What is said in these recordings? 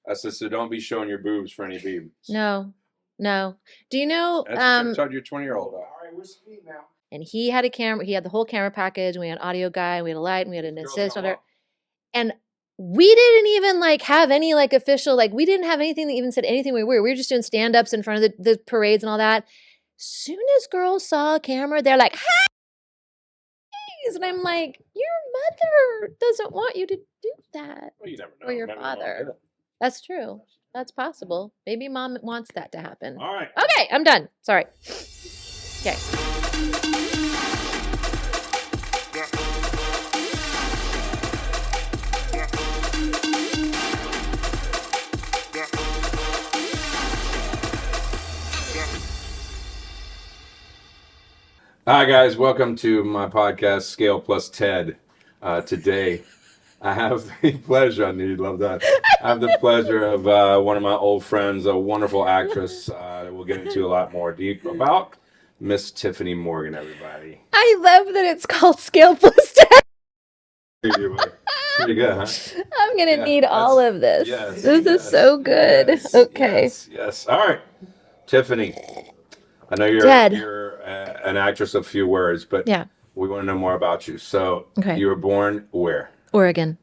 I said, so don't be showing your boobs for any beeps. No. Do you know? That's what your 20-year-old. All right, we're speed now. And he had a camera. He had the whole camera package. And we had an audio guy. And we had a light. And we had an assist on there. And we didn't even have any official, we didn't have anything that even said anything weird. We were just doing stand-ups in front of the parades and all that. Soon as girls saw a camera, they're like, "Hey!" And I'm like, your mother doesn't want you to do that. Well, you never know. Or your father. That's true. That's possible. Maybe mom wants that to happen. All right. Okay, I'm done. Sorry. Okay. Hi guys, welcome to my podcast, Scale Plus Ted. Today, I have the pleasure, I knew you'd love that. I have the pleasure of one of my old friends, a wonderful actress that we'll get into a lot more deep about, Miss Tiffany Morgan, everybody. I love that it's called Scale Plus Ted. Pretty good, huh? I'm going to need all of this. Yes, this is so good. Okay. Yes. All right. Tiffany, I know you're an actress of few words, but yeah, we want to know more about you. So you were born where? Oregon.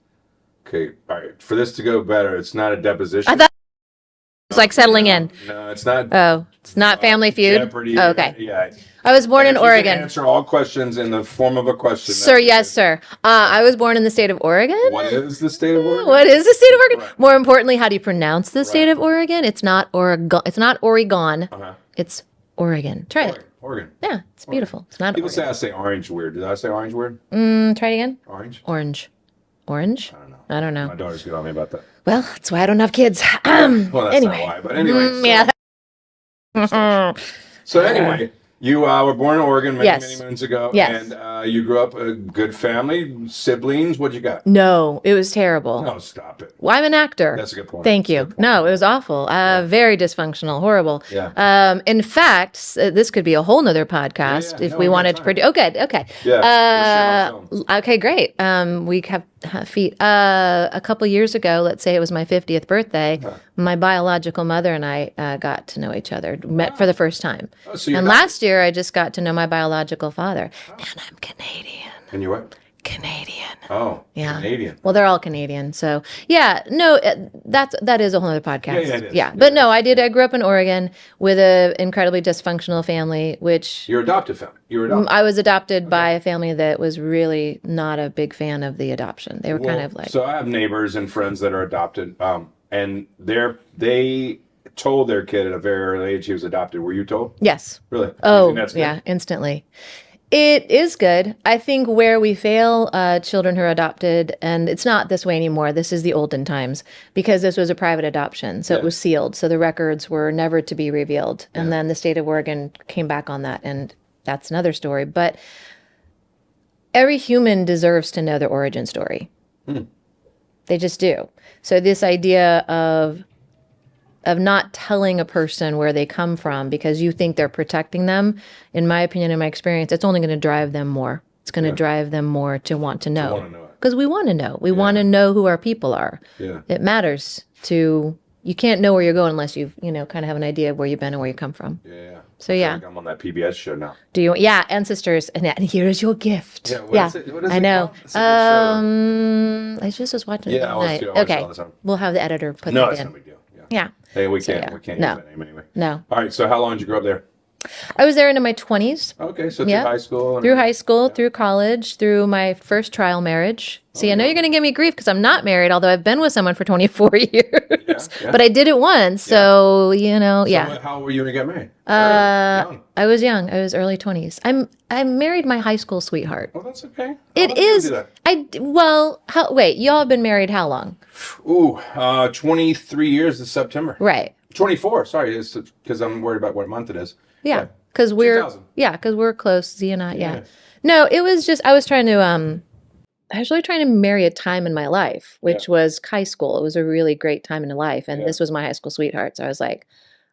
Okay. All right. For this to go better, it's not a deposition. I thought it was like settling in. No, it's not. Oh, it's not Family Feud? Jeopardy, okay. Yeah. I was born in Oregon. Can answer all questions in the form of a question. Sir, yes, sir. I was born in the state of Oregon. What is the state of Oregon? What is the state of Oregon? Right. More importantly, how do you pronounce the state of Oregon? It's not Oregon. It's not Oregon. It's Oregon. Try it. Oregon. Yeah, it's beautiful. It's not. People say I say orange weird. Did I say orange weird? Try it again. Orange. Orange. I don't know. My daughters get on me about that. Well, that's why I don't have kids. Well, that's anyway. Not why. But anyway. Yeah. So anyway. You were born in Oregon many moons ago, yes. And you grew up a good family, siblings. What'd you got? No, it was terrible. No, stop it. Well, I'm an actor. That's a good point. Thank you. No, it was awful. Very dysfunctional, horrible. Yeah. In fact, this could be a whole nother podcast if we wanted to produce. Okay. Yeah. Okay, great. We have feet. A couple years ago, let's say it was my 50th birthday, my biological mother and I got to know each other, met for the first time. Oh, so and last year, I just got to know my biological father. And I'm Canadian. And you're what? Canadian. Oh, yeah. Canadian. Well, they're all Canadian. So, yeah, no, that is a whole other podcast. Yeah, it is. Yeah. But no, I grew up in Oregon with an incredibly dysfunctional family, which... Your adopted family. You were adopted. I was adopted by a family that was really not a big fan of the adoption. They were kind of like... So I have neighbors and friends that are adopted, and they told their kid at a very early age he was adopted. Were you told? Yes. Really? Oh, yeah, instantly. It is good. I think where we fail, children who are adopted, and it's not this way anymore. This is the olden times because this was a private adoption. So it was sealed. So the records were never to be revealed. And then the state of Oregon came back on that. And that's another story. But every human deserves to know their origin story. They just do. So this idea of not telling a person where they come from because you think they're protecting them, in my opinion, in my experience, it's only going to drive them more. It's going to drive them more to want to know. Because we want to know. We want to know who our people are. Yeah. It matters you can't know where you're going unless you kind of have an idea of where you've been and where you come from. Yeah. So yeah. Like I'm on that PBS show now. Do you? Yeah, Ancestors. And here's your gift. What is it I know. I just was watching it tonight. Okay. We'll have the editor put that in. No, that's no big deal. Yeah. Hey, we can't use that name anyway. No. All right. So how long did you grow up there? I was there into my 20s. Okay. So through high school? Through high school, through college, through my first trial marriage. See, I know you're going to give me grief because I'm not married, although I've been with someone for 24 years. But I did it once. So, How old were you when you got married? I was young. I was early 20s. I married my high school sweetheart. Oh, that's okay. It is. Wait, y'all have been married how long? Ooh, 23 years this September. Right. 24, sorry, because I'm worried about what month it is. Yeah, because we're close, Z and I, yeah. No, it was just, I was really trying to marry a time in my life, which was high school. It was a really great time in my life, and this was my high school sweetheart, so I was like,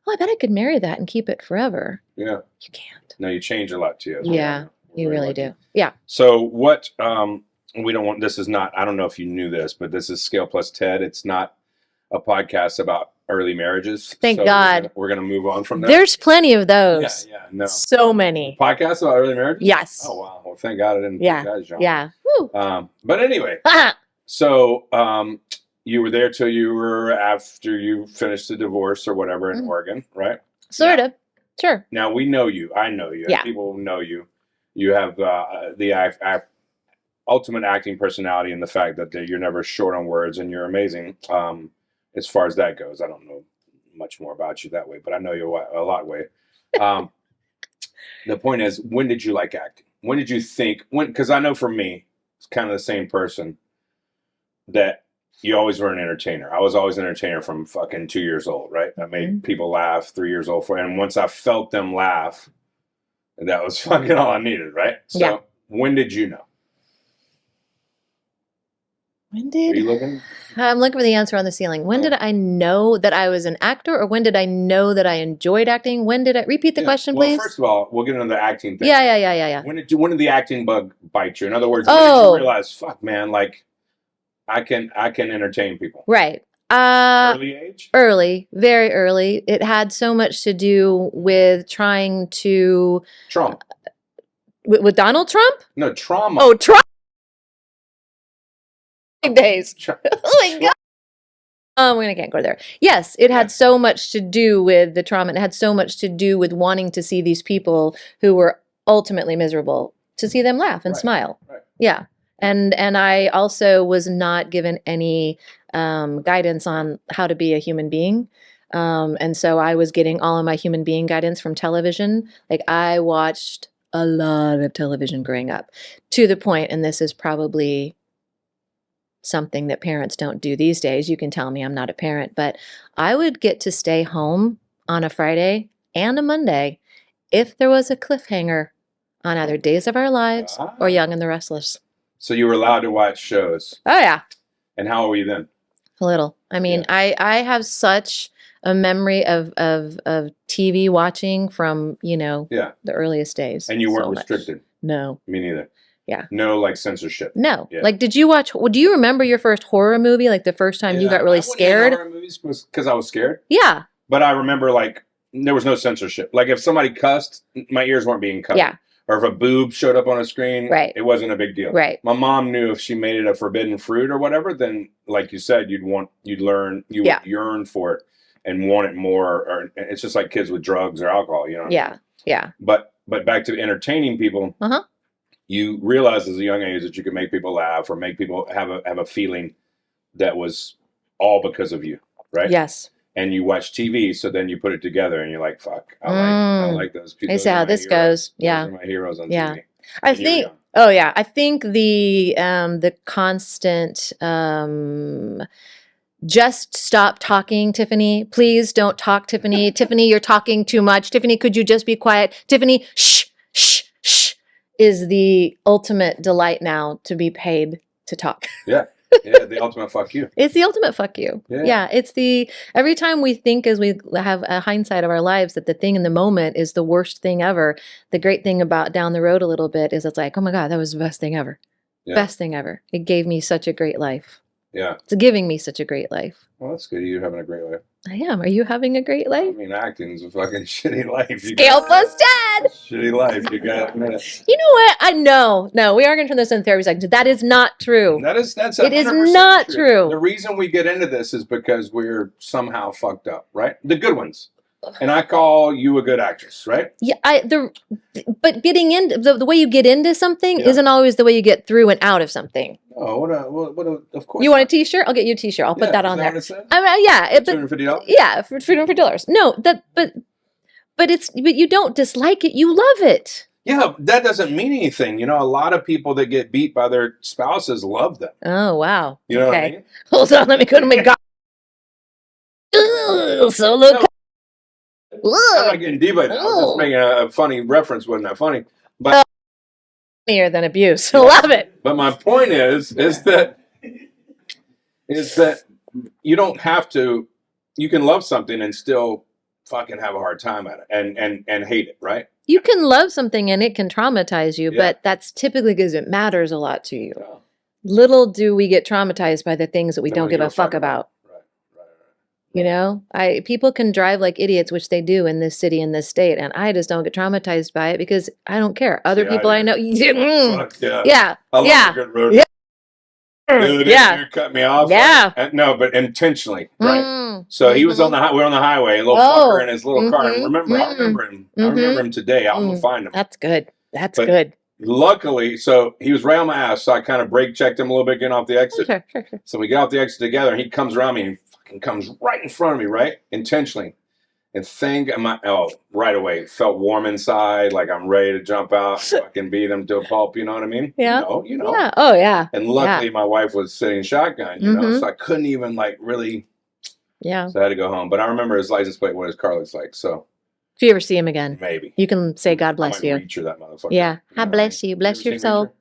oh, I bet I could marry that and keep it forever. Yeah. You can't. No, you change a lot too. Yeah, you really do. Yeah. So what, we don't want, this is not, I don't know if you knew this, but this is Scale Plus Ted. It's not a podcast about early marriages. Thank So God. we're gonna move on from that. There's plenty of those. Yeah, no. So many. Podcasts about early marriages? Yes. Oh, wow. Well, thank God I didn't Yeah. pick that genre. Yeah. Woo. But anyway, so you were there till you were after you finished the divorce or whatever in Oregon, right? Sort of. Sure. Now we know you. I know you. Yeah. People know you. You have the ultimate acting personality and the fact that you're never short on words and you're amazing. As far as that goes, I don't know much more about you that way, but I know you a lot way. The point is, when did you like acting? When did you think? Because I know for me, it's kind of the same person that you always were an entertainer. I was always an entertainer from fucking 2 years old, right? I made people laugh 3 years old and once I felt them laugh, that was fucking all I needed, right? So when did you know? When did? Are you looking? I'm looking for the answer on the ceiling. When did I know that I was an actor, or when did I know that I enjoyed acting? When did I repeat the question, please? Well, first of all, we'll get into the acting thing. Yeah. When did the acting bug bite you? In other words, when did you realize, fuck, man, like I can entertain people? Right. Early age? Early, very early. It had so much to do with trying to Trump. With Donald Trump? No, trauma. Oh, Trump. Days. Oh my God. We can't go there. Yes, it had so much to do with the trauma. It had so much to do with wanting to see these people who were ultimately miserable, to see them laugh and smile. Right. Yeah. And I also was not given any guidance on how to be a human being. And so I was getting all of my human being guidance from television. Like I watched a lot of television growing up, to the point, and this is probably something that parents don't do these days. You can tell me I'm not a parent, but I would get to stay home on a Friday and a Monday if there was a cliffhanger on either Days of Our Lives or Young and the Restless. So you were allowed to watch shows. Oh yeah. And how old were you then? A little. I mean, I have such a memory of TV watching from, the earliest days. And you weren't restricted? No. Me neither. Yeah. No, like censorship. No. Yeah. Like, do you remember your first horror movie? Like the first time you got really scared? Horror movies because I was scared. Yeah. But I remember like there was no censorship. Like if somebody cussed, my ears weren't being covered. Yeah. Or if a boob showed up on a screen, it wasn't a big deal. Right. My mom knew if she made it a forbidden fruit or whatever, then like you said, you'd would yearn for it and want it more. Or it's just like kids with drugs or alcohol, you know? Yeah. Yeah. But back to entertaining people. You realized as a young age that you could make people laugh or make people have a feeling that was all because of you, right? Yes. And you watch TV, so then you put it together and you're like, fuck, I like those people. I see how this goes. Yeah. Those are my heroes on TV. I think, I think the constant, just stop talking, Tiffany. Please don't talk, Tiffany. Tiffany, you're talking too much. Tiffany, could you just be quiet? Tiffany, shh, is the ultimate delight now, to be paid to talk. Yeah. Yeah, the ultimate fuck you. It's the ultimate fuck you. Yeah, it's every time we think, as we have a hindsight of our lives, that the thing in the moment is the worst thing ever. The great thing about down the road a little bit is it's like, oh my God, that was the best thing ever. Yeah. Best thing ever. It gave me such a great life. Yeah. It's giving me such a great life. Well, that's good. You're having a great life. I am. Are you having a great life? I mean, acting's a fucking shitty life. Scale plus 10. Shitty life. You got to admit it. You know what? I know. No, we are going to turn this into therapy section. That is not true. That's it is not true. The reason we get into this is because we're somehow fucked up, right? The good ones. And I call you a good actress, right? Yeah, but getting into the way you get into something isn't always the way you get through and out of something. Oh, of course. You want a T-shirt? I'll get you a T-shirt. I'll put that on there. I mean, yeah, $250. Yeah, for $250. No, but you don't dislike it. You love it. Yeah, that doesn't mean anything. You know, a lot of people that get beat by their spouses love them. Oh wow. You know what I mean? Hold on, let me go to my God. Solo. No. I'm not getting deep by that. I was just making a funny reference. Wasn't that funny? But funnier than abuse. Love it. But my point is that you don't have to. You can love something and still fucking have a hard time at it and hate it, right? You can love something and it can traumatize you, but that's typically because it matters a lot to you. Yeah. Little do we get traumatized by the things that we don't give a fuck about. You know, people can drive like idiots, which they do in this city, in this state, and I just don't get traumatized by it because I don't care. Other people I know, Fuck yeah. yeah, I love a good road. yeah, You cut me off. yeah. No, but intentionally, right? Mm, So he was on the we're on the highway, a little fucker in his little car. And I remember him. I remember him today. I'm gonna find him. That's good. That's good. Luckily, so he was right on my ass. So I kind of brake checked him a little bit, getting off the exit. Sure. So we get off the exit together, and he comes around me and fucking comes right in front of me, right, intentionally. And right away, it felt warm inside, like I'm ready to jump out, fucking beat him to a pulp. You know what I mean? Yeah. You know. Yeah. Oh yeah. And luckily, my wife was sitting shotgun. You know, so I couldn't even like really. Yeah. So I had to go home. But I remember his license plate, what his car looks like. So. If you ever see him again, maybe you can say God bless you. Reacher, that motherfucker. Yeah. God bless you. Bless your soul.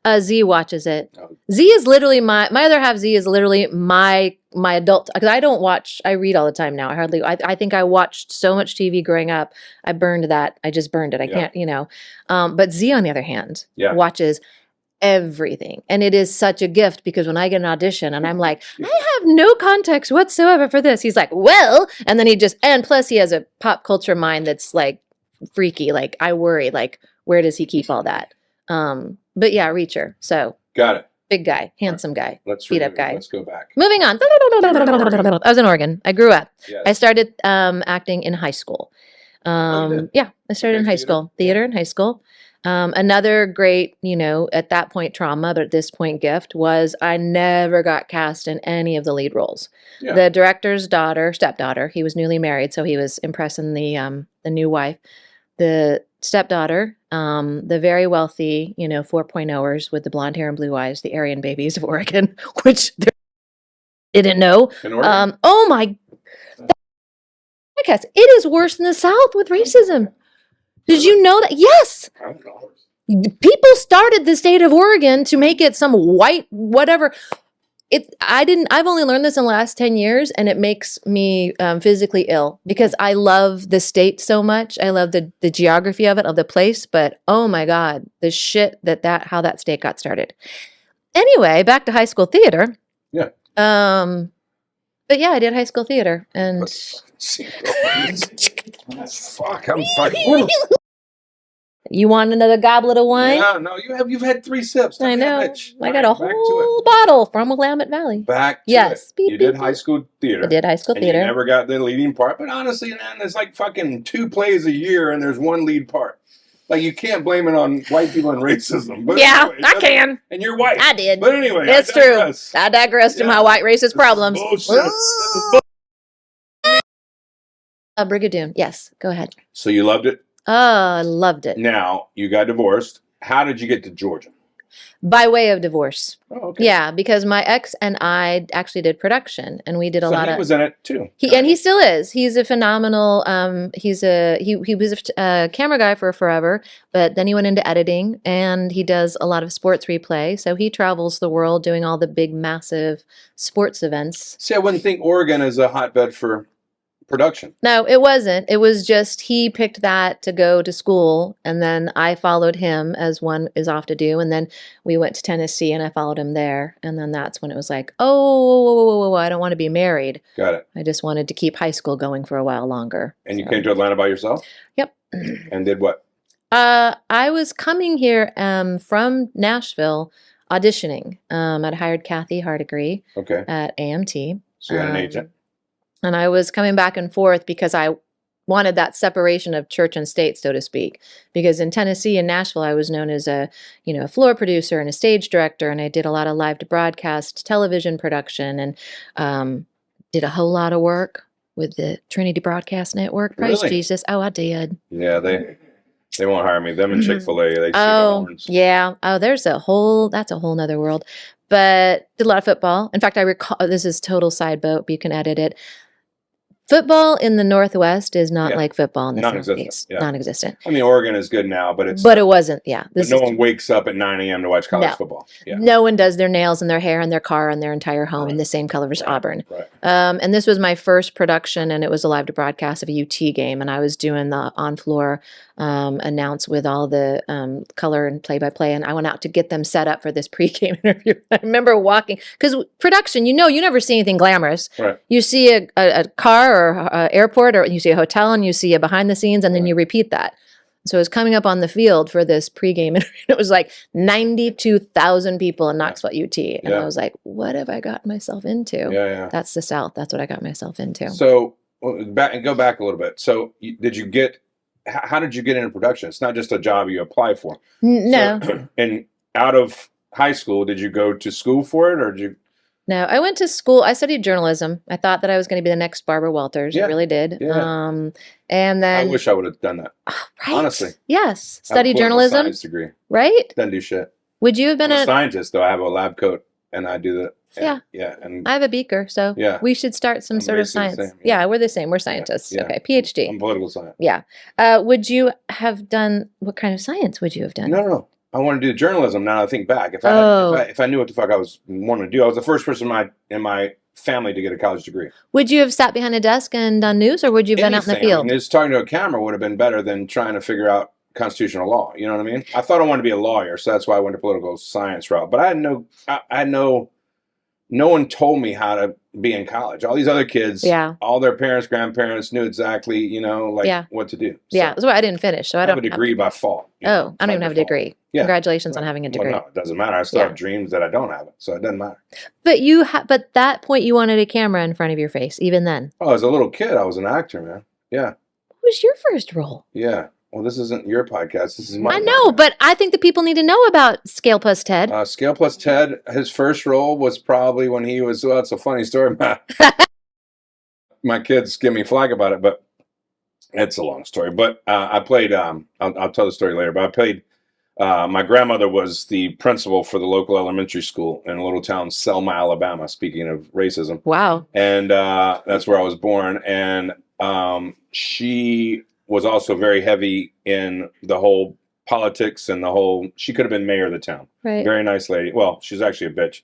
Reacher? Z watches it. Oh. Z is literally my other half. Z is literally my adult, because I don't watch. I read all the time now. I think I watched so much TV growing up. I burned that. I just burned it. I can't. You know. But Z on the other hand watches everything, and it is such a gift because when I get an audition and I'm like, I have no context whatsoever for this, he's like, well, and then and plus he has a pop culture mind that's like freaky. Like I worry, like where does he keep all that? But yeah, Reacher. So got it. Big guy, handsome guy, beat up guy. Let's go back. Moving on. I was in Oregon. I grew up. Yes. I started acting in high school. Yeah, I started in high school, theater in high school. Another great, at that point trauma, but at this point gift was I never got cast in any of the lead roles. Yeah. The director's stepdaughter, he was newly married, so he was impressing the new wife. The stepdaughter, the very wealthy, 4.0ers with the blonde hair and blue eyes, the Aryan babies of Oregon, which they didn't know. Oh my, it is worse in the South with racism. Did you know that? Yes. People started the state of Oregon to make it some white whatever. I've only learned this in the last 10 years, and it makes me physically ill because I love the state so much. I love the geography of it, of the place, but oh my God, the shit how that state got started. Anyway, back to high school theater. Yeah. But yeah, I did high school theater and fuck, I'm fucking. You want another goblet of wine? Yeah, no, you've had 3 sips. I know. I got a whole bottle from Willamette Valley. Back to it. You did high school theater. I did high school theater. You never got the leading part, but honestly, man, there's like fucking 2 plays a year and there's 1 lead part. Like, you can't blame it on white people and racism. But yeah, anyway, I can. And you're white. I did. But anyway, it's true. I digress to my white racist problems. Brigadoon. Yes, go ahead. So you loved it? Oh, I loved it. Now, you got divorced. How did you get to Georgia? By way of divorce. Oh, okay. Yeah, because my ex and I actually did production, and we did a lot of. He was in it too. He still is. He's a phenomenal. He was a camera guy for forever, but then he went into editing, and he does a lot of sports replay. So he travels the world doing all the big, massive sports events. See, I wouldn't think Oregon is a hotbed for production. No, it wasn't. It was just he picked that to go to school, and then I followed him as one is off to do, and then we went to Tennessee and I followed him there, and then that's when it was like, oh, I don't want to be married. Got it. I just wanted to keep high school going for a while longer. And you came to Atlanta by yourself? Yep. And did what? I was coming here from Nashville auditioning. I'd hired Kathy Hardigree at AMT. So you had an agent. And I was coming back and forth because I wanted that separation of church and state, so to speak. Because in Tennessee and Nashville, I was known as a floor producer and a stage director, and I did a lot of live to broadcast television production, and did a whole lot of work with the Trinity Broadcast Network. Praise Jesus! Oh, I did. Yeah, they won't hire me. Them and Chick-fil-A, they see the horns. Yeah. Oh, that's a whole nother world. But did a lot of football. In fact, I recall, this is total side boat, but you can edit it. Football in the Northwest is not like football in the Southeast. Yeah. Non-existent. I mean, Oregon is good now, but it's... But it wasn't, yeah. But no one wakes up at 9 a.m. to watch college football. Yeah. No one does their nails and their hair and their car and their entire home in the same color as Auburn. Right. And this was my first production, and it was a live to broadcast of a UT game, and I was doing the on-floor announce with all the color and play-by-play. And I went out to get them set up for this pregame interview. I remember walking, because production, you never see anything glamorous. Right. You see a car or a airport, or you see a hotel, and you see a behind the scenes, and then you repeat that. So I was coming up on the field for this pregame interview. It was like 92,000 people in Knoxville UT. And I was like, what have I gotten myself into? Yeah. That's the South. That's what I got myself into. So go back a little bit. So how did you get into production? It's not just a job you apply for. No. So, and out of high school, did you go to school for it, or did you? No, I went to school. I studied journalism. I thought that I was going to be the next Barbara Walters. I really did. Yeah. And then I wish I would have done that. Right? Honestly. Yes. Study journalism. Science degree. Right? Doesn't do shit. Would you have been I'm a scientist, though? I have a lab coat, and I do the. Yeah. And I have a beaker, so we should start some sort of science. We're the same. We're scientists. Yeah. Okay, PhD. I'm political science. Yeah. Would you have done, what kind of science would you have done? No. I want to do journalism. Now I think back. If I knew what the fuck I was wanting to do, I was the first person in my family to get a college degree. Would you have sat behind a desk and done news, or would you have been out in the field? I mean, just talking to a camera would have been better than trying to figure out constitutional law. You know what I mean? I thought I wanted to be a lawyer, so that's why I went to political science route. But no one told me how to be in college. All these other kids, all their parents, grandparents knew exactly, what to do. So that's why I didn't finish. So I don't have a degree by fault. I don't even have a degree. Yeah. Congratulations on having a degree. Well, no, it doesn't matter. I still have dreams that I don't have it, so it doesn't matter. But but that point, you wanted a camera in front of your face, even then. Oh, as a little kid, I was an actor, man. Yeah. What was your first role? Yeah. Well, this isn't your podcast. This is my. I know, but I think the people need to know about Scale Plus Ted. Scale Plus Ted, his first role was probably when he was. Well, it's a funny story. My kids give me flack about it, but it's a long story. But I played. I'll tell the story later. But I played. My grandmother was the principal for the local elementary school in a little town, Selma, Alabama. Speaking of racism. Wow. And that's where I was born, and she was also very heavy in the whole politics and she could have been mayor of the town. Right. Very nice lady. Well, she's actually a bitch,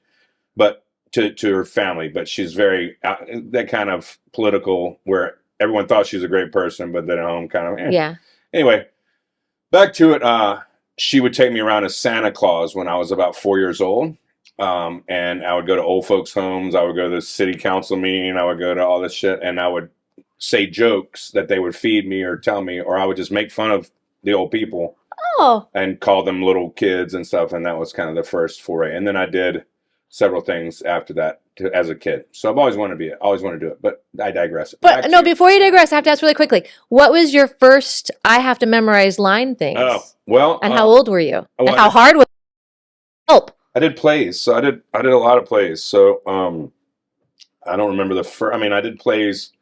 but to her family, but she's very, that kind of political where everyone thought she was a great person, but then at home kind of, Yeah. Anyway, back to it. She would take me around as Santa Claus when I was about 4 years old. And I would go to old folks' homes. I would go to the city council meeting. I would go to all this shit, and I would say jokes that they would feed me or tell me, or I would just make fun of the old people and call them little kids and stuff. And that was kind of the first foray. And then I did several things after that as a kid. So I've always wanted to do it, but I digress. But no, before you digress, I have to ask really quickly, what was your first I have to memorize line things? Oh, well. And how old were you? Well, and how hard was it? Help. I did plays. So I did a lot of plays. So I don't remember the first. I mean, I did plays.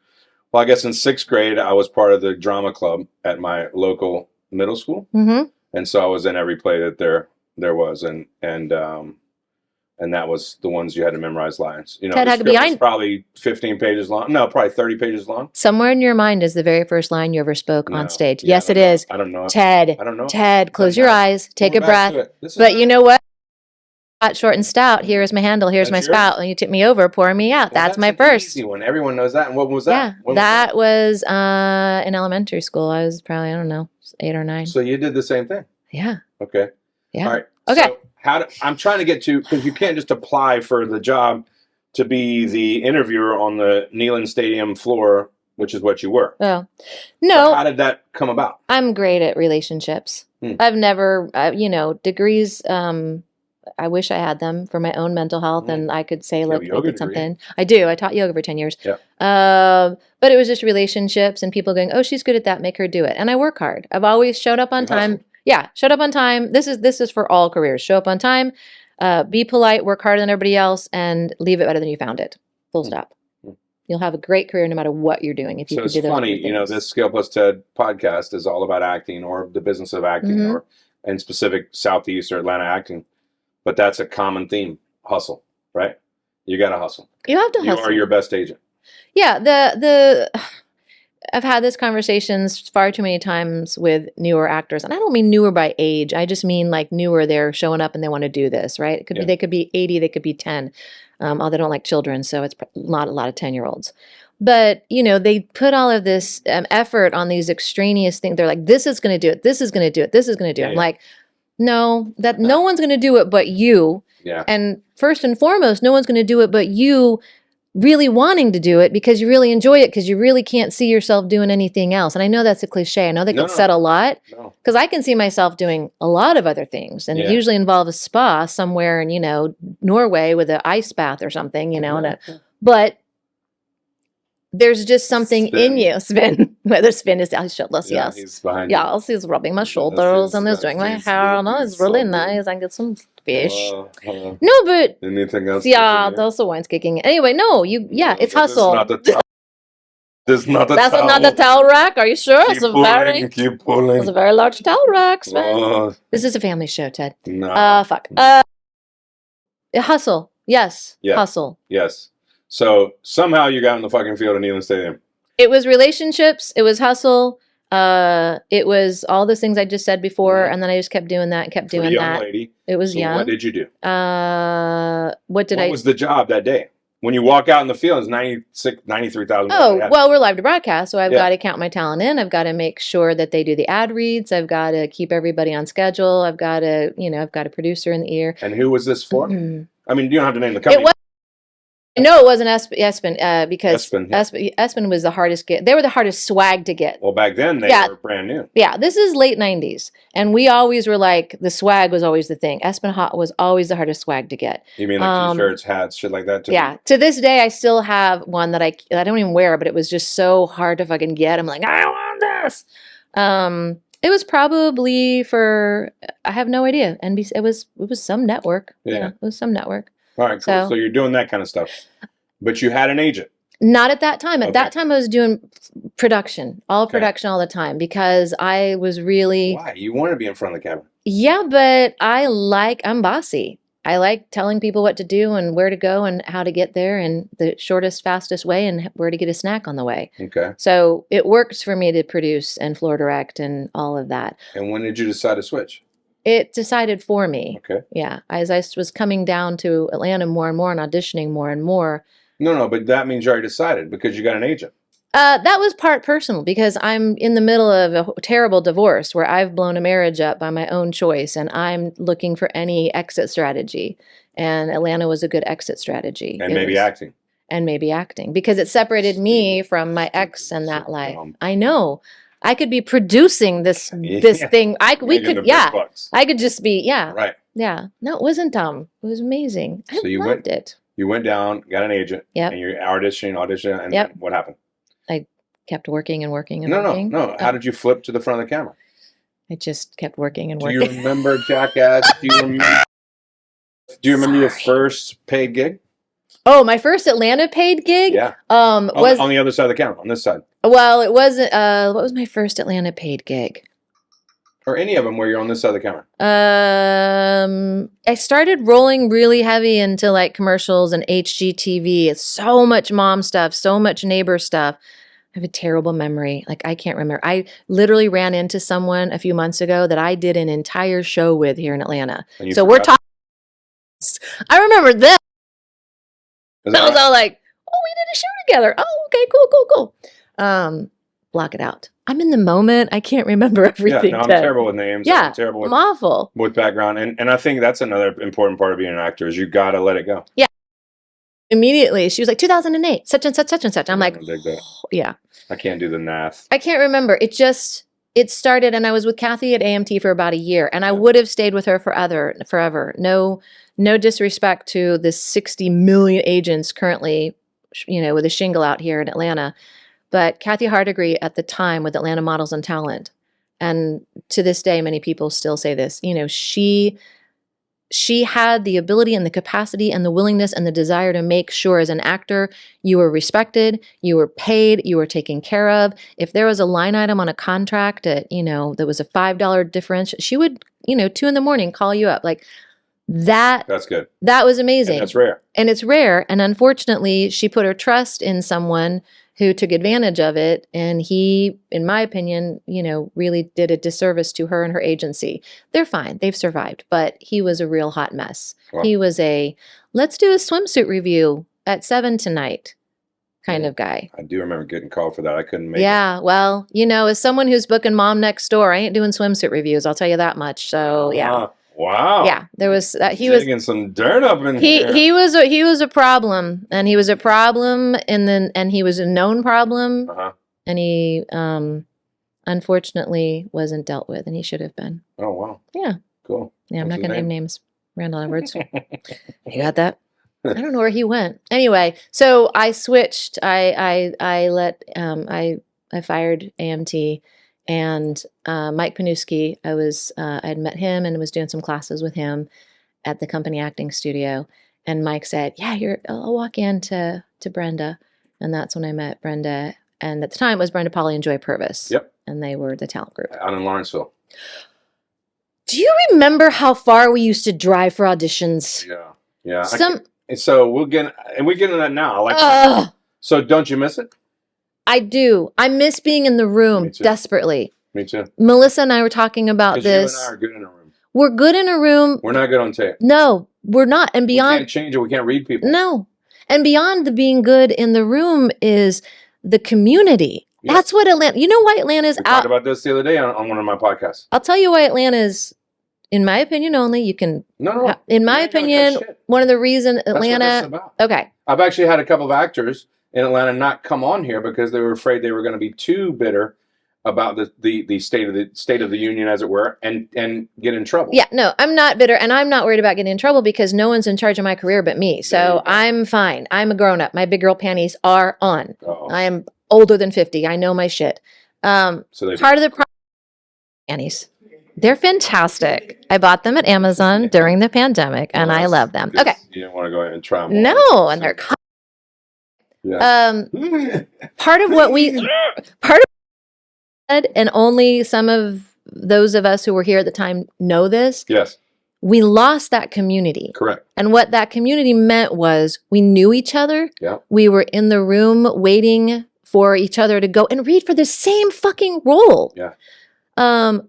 Well, I guess in 6th grade, I was part of the drama club at my local middle school, and so I was in every play that there was, and that was the ones you had to memorize lines. Ted Huckabee, was probably 15 pages long. No, probably 30 pages long. Somewhere in your mind is the very first line you ever spoke on stage. Yes, it is. I don't know. Ted. I don't know. Ted, close your eyes, take a breath. But you know what? Hot, short, and stout. Here is my handle. Here's my spout. And you tip me over, pour me out. That's my first. Easy one. Everyone knows that. And what was that? Yeah, that was in elementary school. I was probably, I don't know, 8 or 9. So you did the same thing. Yeah. Okay. Yeah. All right. Okay. So I'm trying to get to, because you can't just apply for the job to be the interviewer on the Neyland Stadium floor, which is what you were. Oh, no. So how did that come about? I'm great at relationships. I've never, degrees. I wish I had them for my own mental health, and I could say, look, I did something. I do. I taught yoga for 10 years. Yeah. But it was just relationships and people going, oh, she's good at that. Make her do it. And I work hard. I've always showed up on time. Hustle. Yeah. Showed up on time. This is for all careers. Show up on time, be polite, work harder than everybody else, and leave it better than you found it. Full stop. You'll have a great career no matter what you're doing. If you could do those. So it's funny, this Scale Plus Ted podcast is all about acting or the business of acting or in specific Southeast or Atlanta acting. But that's a common theme, hustle, right? You got to hustle. You have to hustle. You are your best agent. Yeah, I've had this conversations far too many times with newer actors. And I don't mean newer by age. I just mean like newer, they're showing up and they want to do this, right? It could be, they could be 80, they could be 10. Although they don't like children, so it's not a lot of 10-year-olds. But, they put all of this effort on these extraneous things. They're like, this is going to do it. This is going to do it. This is going to do it. I'm like, no, no one's going to do it but you. Yeah. And first and foremost, no one's going to do it but you really wanting to do it because you really enjoy it because you really can't see yourself doing anything else. And I know that's a cliche. I know that gets said a lot because I can see myself doing a lot of other things and it usually involve a spa somewhere in, Norway with an ice bath or something, but there's just something in you. Spin. Whether Spin is shirtless, yes. He's behind you. He's rubbing my shoulders and he's doing my hair. And it's really nice. I get some fish. No, but anything else? Yeah, also wine's kicking. Anyway, no, it's hustle. This is not the That's towel. not the towel rack. Are you sure? Keep pulling. It's a very large towel rack. This is a family show, Ted. No. Fuck. Hustle. Yes. Hustle. Yes. So somehow you got in the fucking field at Neyland Stadium. It was relationships. It was hustle. It was all those things I just said before, and then I just kept doing that and kept doing that. Young lady. It was young. What did you do? What was the job that day? When you walk out in the field, it's 93,000. Oh, well, we're live to broadcast, so I've got to count my talent in. I've got to make sure that they do the ad reads. I've got to keep everybody on schedule. I've got to, I've got a producer in the ear. And who was this for? I mean, you don't have to name the company. No, it wasn't Espen because Espen was the hardest get. They were the hardest swag to get. Well, back then they were brand new. Yeah, this is late 90s. And we always were like, the swag was always the thing. Espen Hot was always the hardest swag to get. You mean like t-shirts, hats, shit like that too? Yeah. To this day, I still have one that I don't even wear, but it was just so hard to fucking get. I'm like, I want this. It was probably for, I have no idea. NBC, it was some network. Yeah. It was some network. All right, cool. So you're doing that kind of stuff. But you had an agent. Not at that time. At that time, I was doing production, all the time, because I was really... Why? You want to be in front of the camera. Yeah, but I'm bossy. I like telling people what to do and where to go and how to get there and the shortest, fastest way and where to get a snack on the way. Okay. So it works for me to produce and floor direct and all of that. And when did you decide to switch? It decided for me. Okay. Yeah. As I was coming down to Atlanta more and more and auditioning more and more. No, but that means you already decided because you got an agent. That was part personal because I'm in the middle of a terrible divorce where I've blown a marriage up by my own choice and I'm looking for any exit strategy. And Atlanta was a good exit strategy. And maybe acting. And maybe acting because it separated me from my ex and that life. I know. I could be producing this thing. I could just be, Right. Yeah. No, it wasn't dumb. It was amazing. I loved it. You went down, got an agent. Yep. And you're auditioning, and then what happened? I kept working and working and working. No. How did you flip to the front of the camera? I just kept working and working. Do you remember Jackass? Do you remember your first paid gig? Oh, my first Atlanta paid gig? Yeah. Was on the other side of the camera, on this side. Well, it wasn't. What was my first Atlanta paid gig? Or any of them where you're on this side of the camera. I started rolling really heavy into like commercials and HGTV. It's so much mom stuff, so much neighbor stuff. I have a terrible memory. Like I can't remember. I literally ran into someone a few months ago that I did an entire show with here in Atlanta. So we're talking. I remember this. I was all like, oh, we did a show together. Oh, okay, cool. Block it out. I'm in the moment. I can't remember everything. Yeah, no, I'm terrible with names. Yeah, I'm terrible I'm awful. With background. And I think that's another important part of being an actor is you got to let it go. Yeah. Immediately, she was like, 2008, such and such, such and such. I'm like, oh, yeah. I can't do the math. I can't remember. It started, and I was with Kathy at AMT for about a year, and I would have stayed with her forever. No disrespect to the 60 million agents currently, with a shingle out here in Atlanta. But Kathy Hardigree at the time with Atlanta Models and Talent, and to this day, many people still say this, she had the ability and the capacity and the willingness and the desire to make sure as an actor, you were respected, you were paid, you were taken care of. If there was a line item on a contract that, that was a $5 difference, she would, 2 a.m, call you up like that. That's good. That was amazing. And that's rare. And it's rare. And unfortunately, she put her trust in someone who took advantage of it. And he, in my opinion, really did a disservice to her and her agency. They're fine. They've survived. But he was a real hot mess. Wow. He was let's do a swimsuit review at 7 tonight. kind of guy. I do remember getting called for that. I couldn't make it. Yeah, well, as someone who's booking Mom Next Door, I ain't doing swimsuit reviews. I'll tell you that much. So yeah, Wow. yeah, there was that. He Digging some dirt up in here. he was a problem, and he was a problem, and he was a known problem, and he unfortunately wasn't dealt with, and he should have been. Oh wow. Yeah. Cool. Yeah, I'm What's not his gonna name name? names. Randall Edwards. You got that? I don't know where he went. Anyway, so I switched. I fired AMT, and Mike Panuski. I'd met him and was doing some classes with him at the company acting studio. And Mike said, "Yeah, I'll walk in to Brenda," and that's when I met Brenda. And at the time, it was Brenda, Polly, and Joy Purvis. Yep. And they were the talent group out in Lawrenceville. Do you remember how far we used to drive for auditions? Yeah. So we get into that now. So don't you miss it? I do. I miss being in the room desperately. Me too. Melissa and I were talking about this. You and I are good in a room. We're good in a room. We're not good on tape. No, we're not. And beyond, we can't change it. We can't read people. No. And beyond the being good in the room is the community. Yes. That's what Atlanta. You know why Atlanta's out. We talked about this the other day on one of my podcasts. I'll tell you why Atlanta's, in my opinion only. You can. No. In my opinion, one of the reasons Atlanta. That's what that's about. Okay. I've actually had a couple of actors in Atlanta not come on here because they were afraid they were going to be too bitter about the state of the union, as it were, and get in trouble. Yeah, no, I'm not bitter, and I'm not worried about getting in trouble because no one's in charge of my career but me. So I'm fine. I'm a grown up. My big girl panties are on. I am older than 50. I know my shit. So part of the panties. They're fantastic. I bought them at Amazon during the pandemic, and I love them. Okay. You didn't want to go ahead and try them. No, and they're. Yeah. Part of and only some of those of us who were here at the time know this. Yes. We lost that community. Correct. And what that community meant was we knew each other. Yeah. We were in the room waiting for each other to go and read for the same fucking role. Yeah.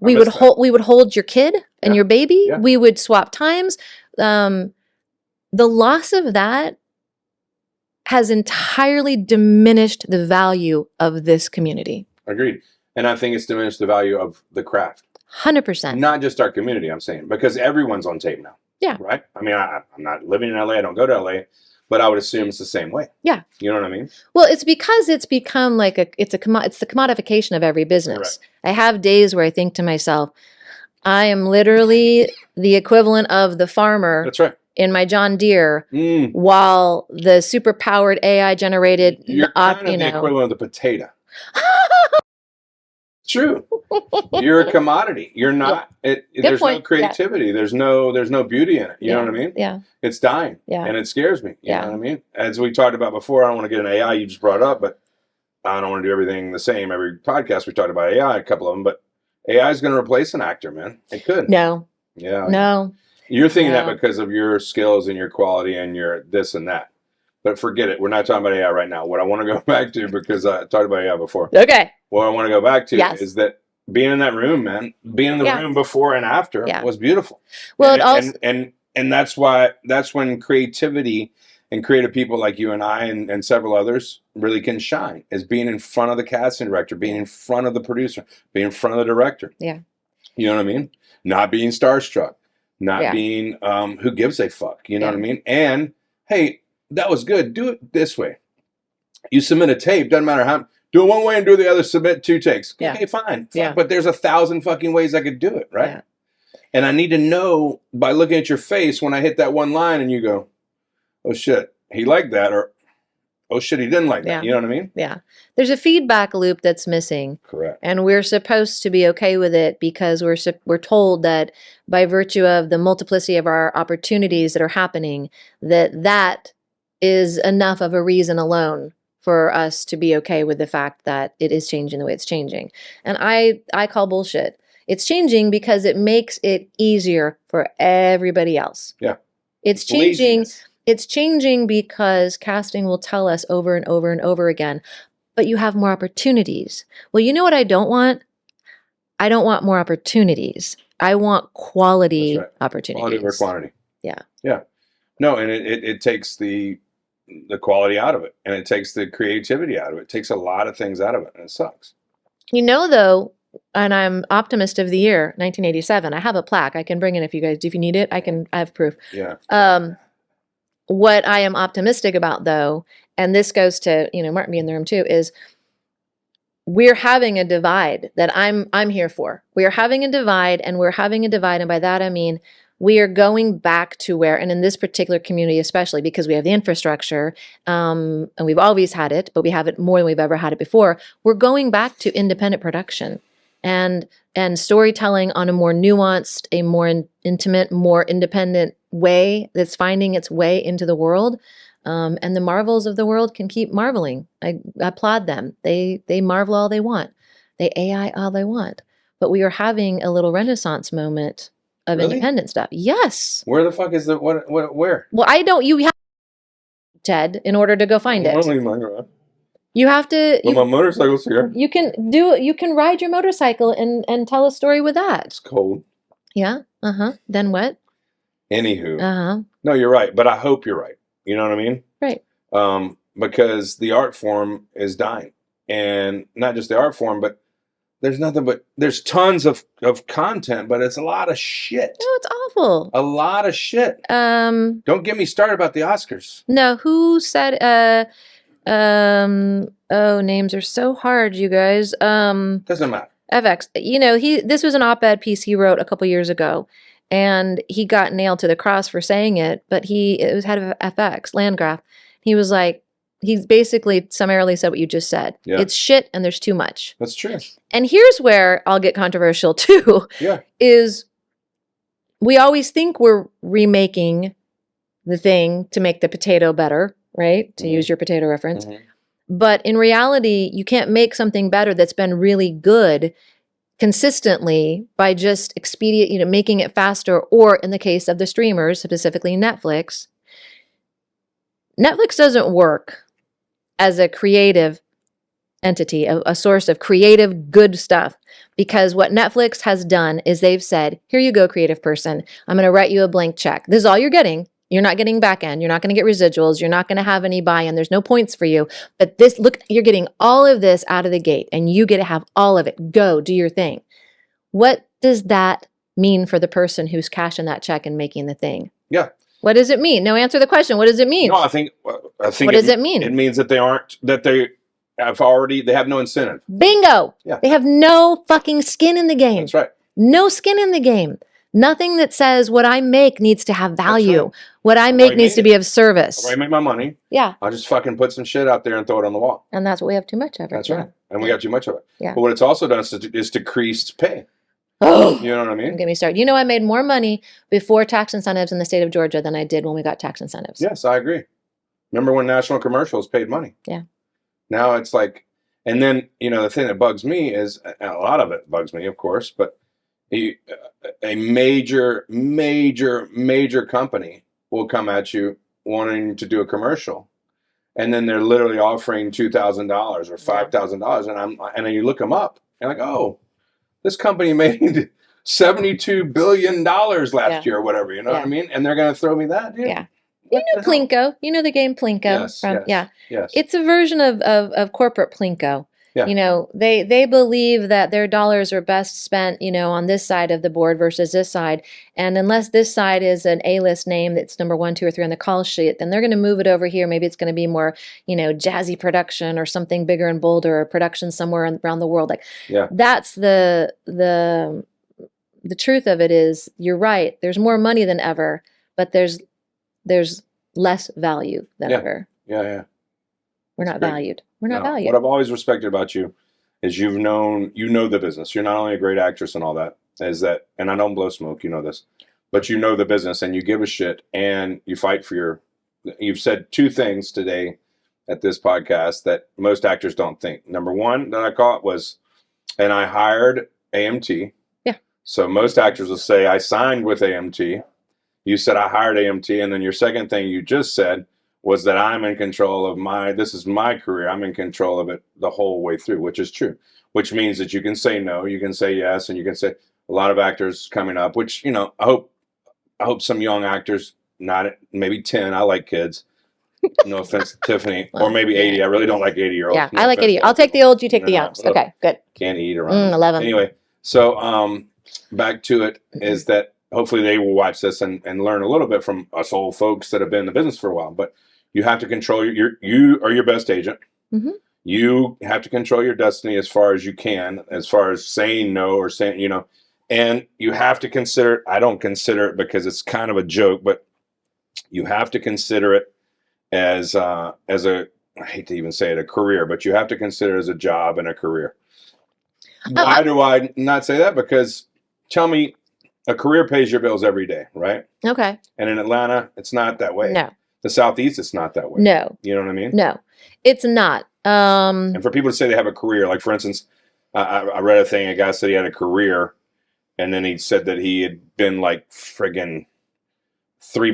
We would hold your kid and your baby. Yeah. We would swap times. The loss of that has entirely diminished the value of this community. Agreed. And I think it's diminished the value of the craft. 100%. Not just our community, I'm saying, because everyone's on tape now. Yeah. Right? I mean, I'm not living in LA. I don't go to LA, but I would assume it's the same way. Yeah. You know what I mean? Well, it's because it's become like it's the commodification of every business. Correct. I have days where I think to myself, I am literally the equivalent of the farmer. That's right. In my John Deere, while the super powered AI generated, you're kind of the equivalent of the potato. True. You're a commodity. You're not. There's no creativity. Yeah. There's no beauty in it. You know what I mean? Yeah. It's dying. Yeah. And it scares me. You know what I mean? As we talked about before, I don't want to get an AI. You just brought up, but I don't want to do everything the same. Every podcast we talked about AI, a couple of them, but AI is going to replace an actor, man. It could. No. Yeah. No. You're thinking that because of your skills and your quality and your this and that. But forget it. We're not talking about AI right now. What I want to go back to, because I talked about AI before. Okay. What I want to go back to is that being in that room, man, being in the room before and after was beautiful. Well, and that's when creativity and creative people like you and I and several others really can shine, is being in front of the casting director, being in front of the producer, being in front of the director. Yeah. You know what I mean? Not being starstruck, not being who gives a fuck. You know what I mean? And hey, that was good. Do it this way. You submit a tape, doesn't matter how. Do it one way and do the other. Submit 2 takes. Yeah. Okay, fine. Yeah. But there's 1,000 fucking ways I could do it, right? Yeah. And I need to know by looking at your face when I hit that one line and you go, oh shit, he liked that, or oh shit, he didn't like that. You know what I mean? Yeah. There's a feedback loop that's missing. Correct. And we're supposed to be okay with it because we're told that by virtue of the multiplicity of our opportunities that are happening, that is enough of a reason alone for us to be okay with the fact that it is changing the way it's changing. And I call bullshit. It's changing because it makes it easier for everybody else. Yeah. It's changing. Laziness. It's changing because casting will tell us over and over and over again, but you have more opportunities. Well, you know what I don't want? I don't want more opportunities. I want quality opportunities. Quality over quantity. Yeah. Yeah. No, and it takes the the quality out of it, and it takes the creativity out of it. It takes a lot of things out of it, and it sucks. Though, and I'm Optimist of the Year, 1987. I have a plaque. I can bring it if you need it. I have proof. Yeah. What I am optimistic about, though, and this goes to, Martin being in the room too, is we're having a divide that I'm here for. We are having a divide, and by that I mean we are going back to where, and in this particular community especially, because we have the infrastructure, and we've always had it, but we have it more than we've ever had it before, we're going back to independent production and storytelling on a more nuanced, a more intimate, more independent way that's finding its way into the world. And the marvels of the world can keep marveling. I applaud them. They marvel all they want. They AI all they want. But we are having a little renaissance moment of independent stuff. Yes. Where the fuck is the where? Well, you have Ted in order to go find it. You have to. Well, my motorcycle's here. You can ride your motorcycle and tell a story with that. It's cold. Yeah. Then what? Anywho. No, you're right, but I hope you're right. You know what I mean? Right. Because the art form is dying, and not just the art form, but there's tons of content, but it's a lot of shit. Oh, it's awful. A lot of shit. Don't get me started about the Oscars. No, who said? Names are so hard, you guys. Doesn't matter. FX. This was an op-ed piece he wrote a couple years ago. And he got nailed to the cross for saying it, but it was head of FX, Landgraf. He was like, he basically summarily said what you just said. Yeah. It's shit and there's too much. That's true. And here's where I'll get controversial too. Yeah. Is we always think we're remaking the thing to make the potato better, right? To use your potato reference. Mm-hmm. But in reality, you can't make something better that's been really good consistently by just making it faster, or in the case of the streamers, specifically Netflix doesn't work as a creative entity, a source of creative good stuff, because what Netflix has done is they've said, here you go, creative person, I'm going to write you a blank check. This is all you're getting. You're not getting back end. You're not going to get residuals. You're not going to have any buy-in. There's no points for you. But you're getting all of this out of the gate, and you get to have all of it. Go, do your thing. What does that mean for the person who's cashing that check and making the thing? Yeah. What does it mean? No, answer the question. What does it mean? No, I think. What does it mean? It means that they have no incentive. Bingo. Yeah. They have no fucking skin in the game. That's right. No skin in the game. Nothing that says what I make needs to have value. Right. What I make needs to be of service. I make my money. Yeah. I'll just fucking put some shit out there and throw it on the wall. And that's what we have too much of. That's right. And we got too much of it. Yeah. But what it's also done is decreased pay. Oh, you know what I mean? Don't get me started. I made more money before tax incentives in the state of Georgia than I did when we got tax incentives. Yes, I agree. Remember when national commercials paid money? Yeah. Now it's like, and then, the thing that bugs me is, a lot of it bugs me, of course, but a major company will come at you wanting to do a commercial, and then they're literally offering $2,000 or $5,000, and then you look them up and like, oh, this company made $72 billion last year or whatever, you know what I mean? And they're going to throw me that, dude. Yeah. Plinko. You know the game Plinko? Yes. It's a version of corporate Plinko. Yeah. They believe that their dollars are best spent, on this side of the board versus this side. And unless this side is an A-list name that's number 1, 2, or 3 on the call sheet, then they're going to move it over here. Maybe it's going to be more, jazzy production or something bigger and bolder, or production somewhere around the world. That's the truth of it is, you're right. There's more money than ever, but there's less value than ever. Yeah. We're not valued. We're not valued. What I've always respected about you is you know the business. You're not only a great actress and all that, and I don't blow smoke, you know this, but you know the business, and you give a shit, and you fight for you've said 2 things today at this podcast that most actors don't think. Number 1 that I caught was, and I hired AMT. Yeah. So most actors will say, I signed with AMT. You said I hired AMT, and then your second thing you just said was that I'm in control of this is my career. I'm in control of it the whole way through, which is true, which means that you can say no, you can say yes, and you can say a lot of actors coming up, which, I hope some young actors, not maybe 10, I like kids, No offense to Tiffany, or maybe 80. I really don't like 80-year-olds. Yeah, No I like offense 80. to I'll take the old, you take the No, youngs. Okay, good. Can't eat around. 11. Anyway, so back to it is that hopefully they will watch this and learn a little bit from us old folks that have been in the business for a while. But you have to control you are your best agent. Mm-hmm. You have to control your destiny as far as you can, as far as saying no or saying, you know, and you have to consider it. I don't consider it because it's kind of a joke, but you have to consider it as a, I hate to even say it, a career, but you have to consider it as a job and a career. Why do I not say that? Because tell me, a career pays your bills every day, right? Okay. And in Atlanta, it's not that way. No. The Southeast, it's not that way. No. You know what I mean? No, it's not. And for people to say they have a career, like for instance, I read a thing, a guy said he had a career, and then he said that he had been like friggin' 3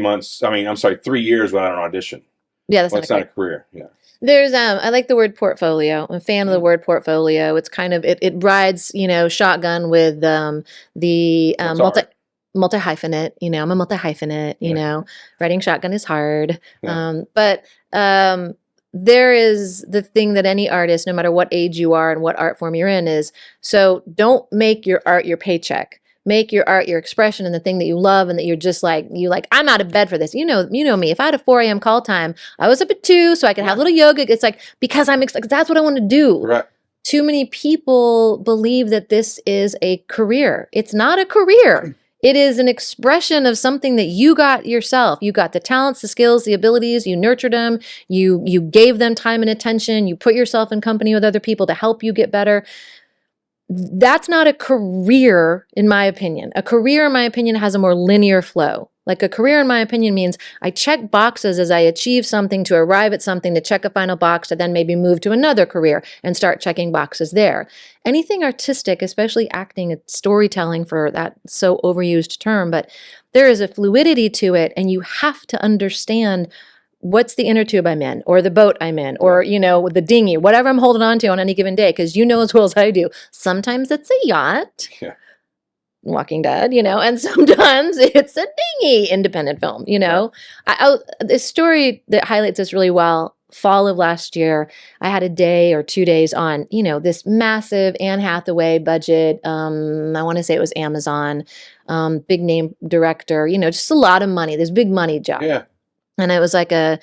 years without an audition. Yeah, that's not a career. Yeah. There's I like the word portfolio. I'm a fan of the word portfolio. It's kind of it rides, shotgun with the multi hyphenate. I'm a multi hyphenate, writing shotgun is hard. Yeah. But there is the thing that any artist, no matter what age you are and what art form you're in, is so don't make your art your paycheck. Make your art your expression and the thing that you love and that you're just like, I'm out of bed for this. You know me. If I had a 4 a.m. call time, I was up at 2 so I could have a little yoga. It's like, because that's what I want to do. Right. Too many people believe that this is a career. It's not a career. It is an expression of something that you got yourself. You got the talents, the skills, the abilities, you nurtured them, you gave them time and attention, you put yourself in company with other people to help you get better. That's not a career, in my opinion. A career, in my opinion, has a more linear flow. Like a career, in my opinion, means I check boxes as I achieve something to arrive at something to check a final box to then maybe move to another career and start checking boxes there. Anything artistic, especially acting, storytelling for that so overused term, but there is a fluidity to it and you have to understand what's the inner tube I'm in, or the boat I'm in, or, the dinghy, whatever I'm holding on to on any given day, because you know as well as I do, sometimes it's a yacht, Walking Dead, and sometimes it's a dinghy, independent film, this story that highlights this really well, fall of last year, I had a day or 2 days on, this massive Anne Hathaway budget, I want to say it was Amazon, big name director, just a lot of money, this big money job. Yeah. And it was like a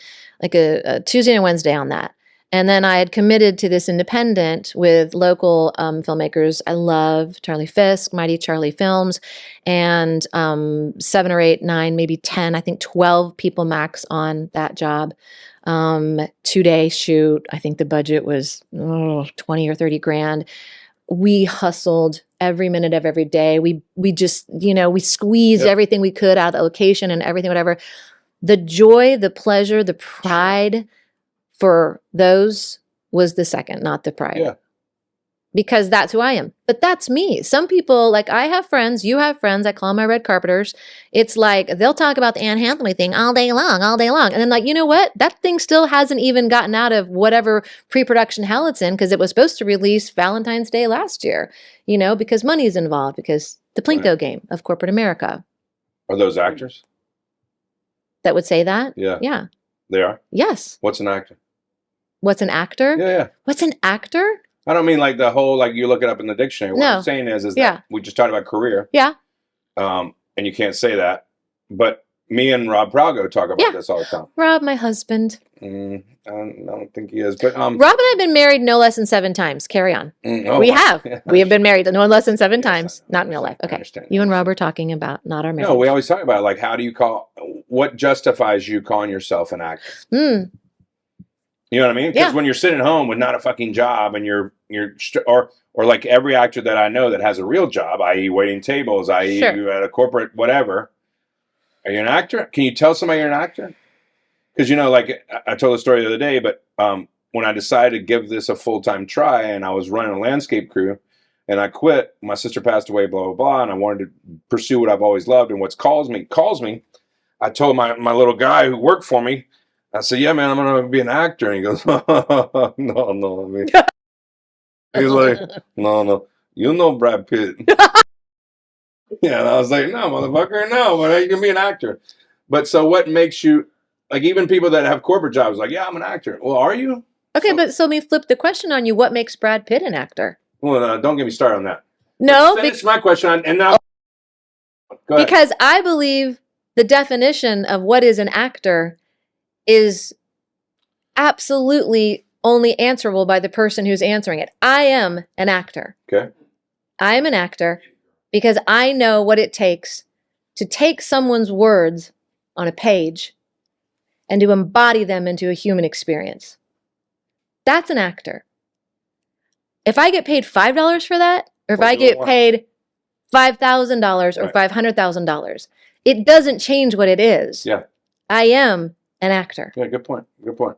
Tuesday and Wednesday on that. And then I had committed to this independent with local filmmakers. I love Charlie Fisk, Mighty Charlie Films, and 7 or 8, 9, maybe 10, I think 12 people max on that job. 2-day shoot. I think the budget was 20 or 30 grand. We hustled every minute of every day. We just, we squeezed everything we could out of the location and everything, whatever. The joy, the pleasure, the pride for those was the second, not the pride. Yeah. Because that's who I am. But that's me. Some people, like I have friends, you have friends, I call them my red carpeters. It's like they'll talk about the Anne Hathaway thing all day long. And then like, you know what? That thing still hasn't even gotten out of whatever pre-production hell it's in because it was supposed to release Valentine's Day last year, because money is involved, because the Plinko game of corporate America. Are those actors? That would say that? Yeah. Yeah. They are? Yes. What's an actor? What's an actor? Yeah. What's an actor? I don't mean like the whole, like you look it up in the dictionary. What No. I'm saying is that we just talked about career. Yeah. And you can't say that. But me and Rob Prago talk about this all the time. Rob, my husband. I don't think he is. But Rob and I have been married no less than 7 times. Carry on. We have. We have been married no less than 7 times. Not in real life. Okay. You and Rob are talking about not our marriage. No, we always talk about like, how do you what justifies you calling yourself an actor? You know what I mean? Because when you're sitting home with not a fucking job and you're or like every actor that I know that has a real job, i.e. waiting tables, i.e. you at a corporate whatever, are you an actor? Can you tell somebody you're an actor? Because, like I told a story the other day, but when I decided to give this a full-time try and I was running a landscape crew and I quit, my sister passed away, blah, blah, blah, and I wanted to pursue what I've always loved and what calls me. I told my little guy who worked for me, I said, yeah, man, I'm going to be an actor. And he goes, no. I mean, he's like, no, you know Brad Pitt. Yeah, and I was like, no, motherfucker, no, but you can be an actor. But so what makes you, Like even people that have corporate jobs, like, yeah, I'm an actor. Well, are you? Okay, but so let me flip the question on you. What makes Brad Pitt an actor? Well, don't get me started on that. No, finish my question, and now go ahead. Because I believe the definition of what is an actor is absolutely only answerable by the person who's answering it. I am an actor. Okay. I am an actor because I know what it takes to take someone's words on a page and to embody them into a human experience. That's an actor. If I get paid $5 for that, or if I get paid $5,000 or $500,000, it doesn't change what it is. Yeah. I am an actor. Yeah, good point. Good point.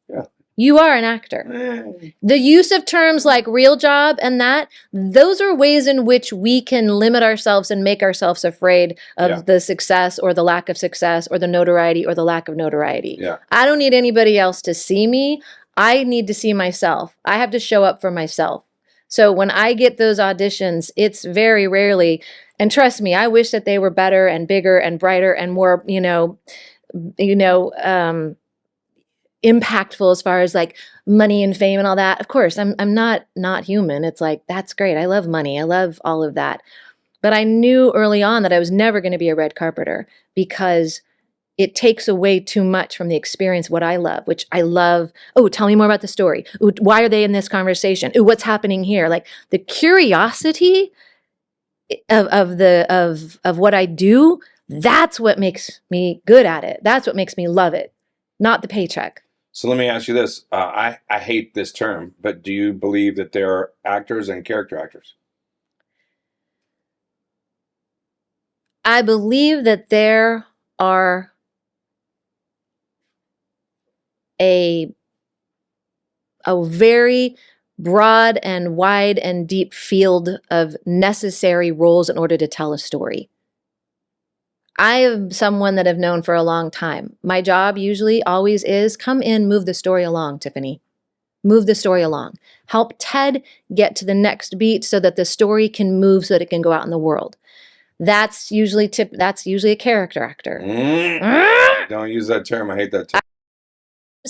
Yeah. You are an actor. The use of terms like real job and that, those are ways in which we can limit ourselves and make ourselves afraid of the success or the lack of success or the notoriety or the lack of notoriety. Yeah. I don't need anybody else to see me. I need to see myself. I have to show up for myself. So when I get those auditions, it's very rarely, and trust me, I wish that they were better and bigger and brighter and more, impactful as far as like money and fame and all that. Of course, I'm not human. It's like, that's great. I love money. I love all of that. But I knew early on that I was never going to be a red carpeter because it takes away too much from the experience, what I love, which I love. Oh, tell me more about the story. Ooh, why are they in this conversation? Ooh, what's happening here? Like the curiosity of what I do, that's what makes me good at it. That's what makes me love it, not the paycheck. So let me ask you this. I hate this term, but do you believe that there are actors and character actors? I believe that there are a very broad and wide and deep field of necessary roles in order to tell a story. I am someone that I've known for a long time. My job usually always is come in, move the story along, Tiffany. Move the story along. Help Ted get to the next beat so that the story can move so that it can go out in the world. That's usually a character actor. Don't use that term. I hate that term.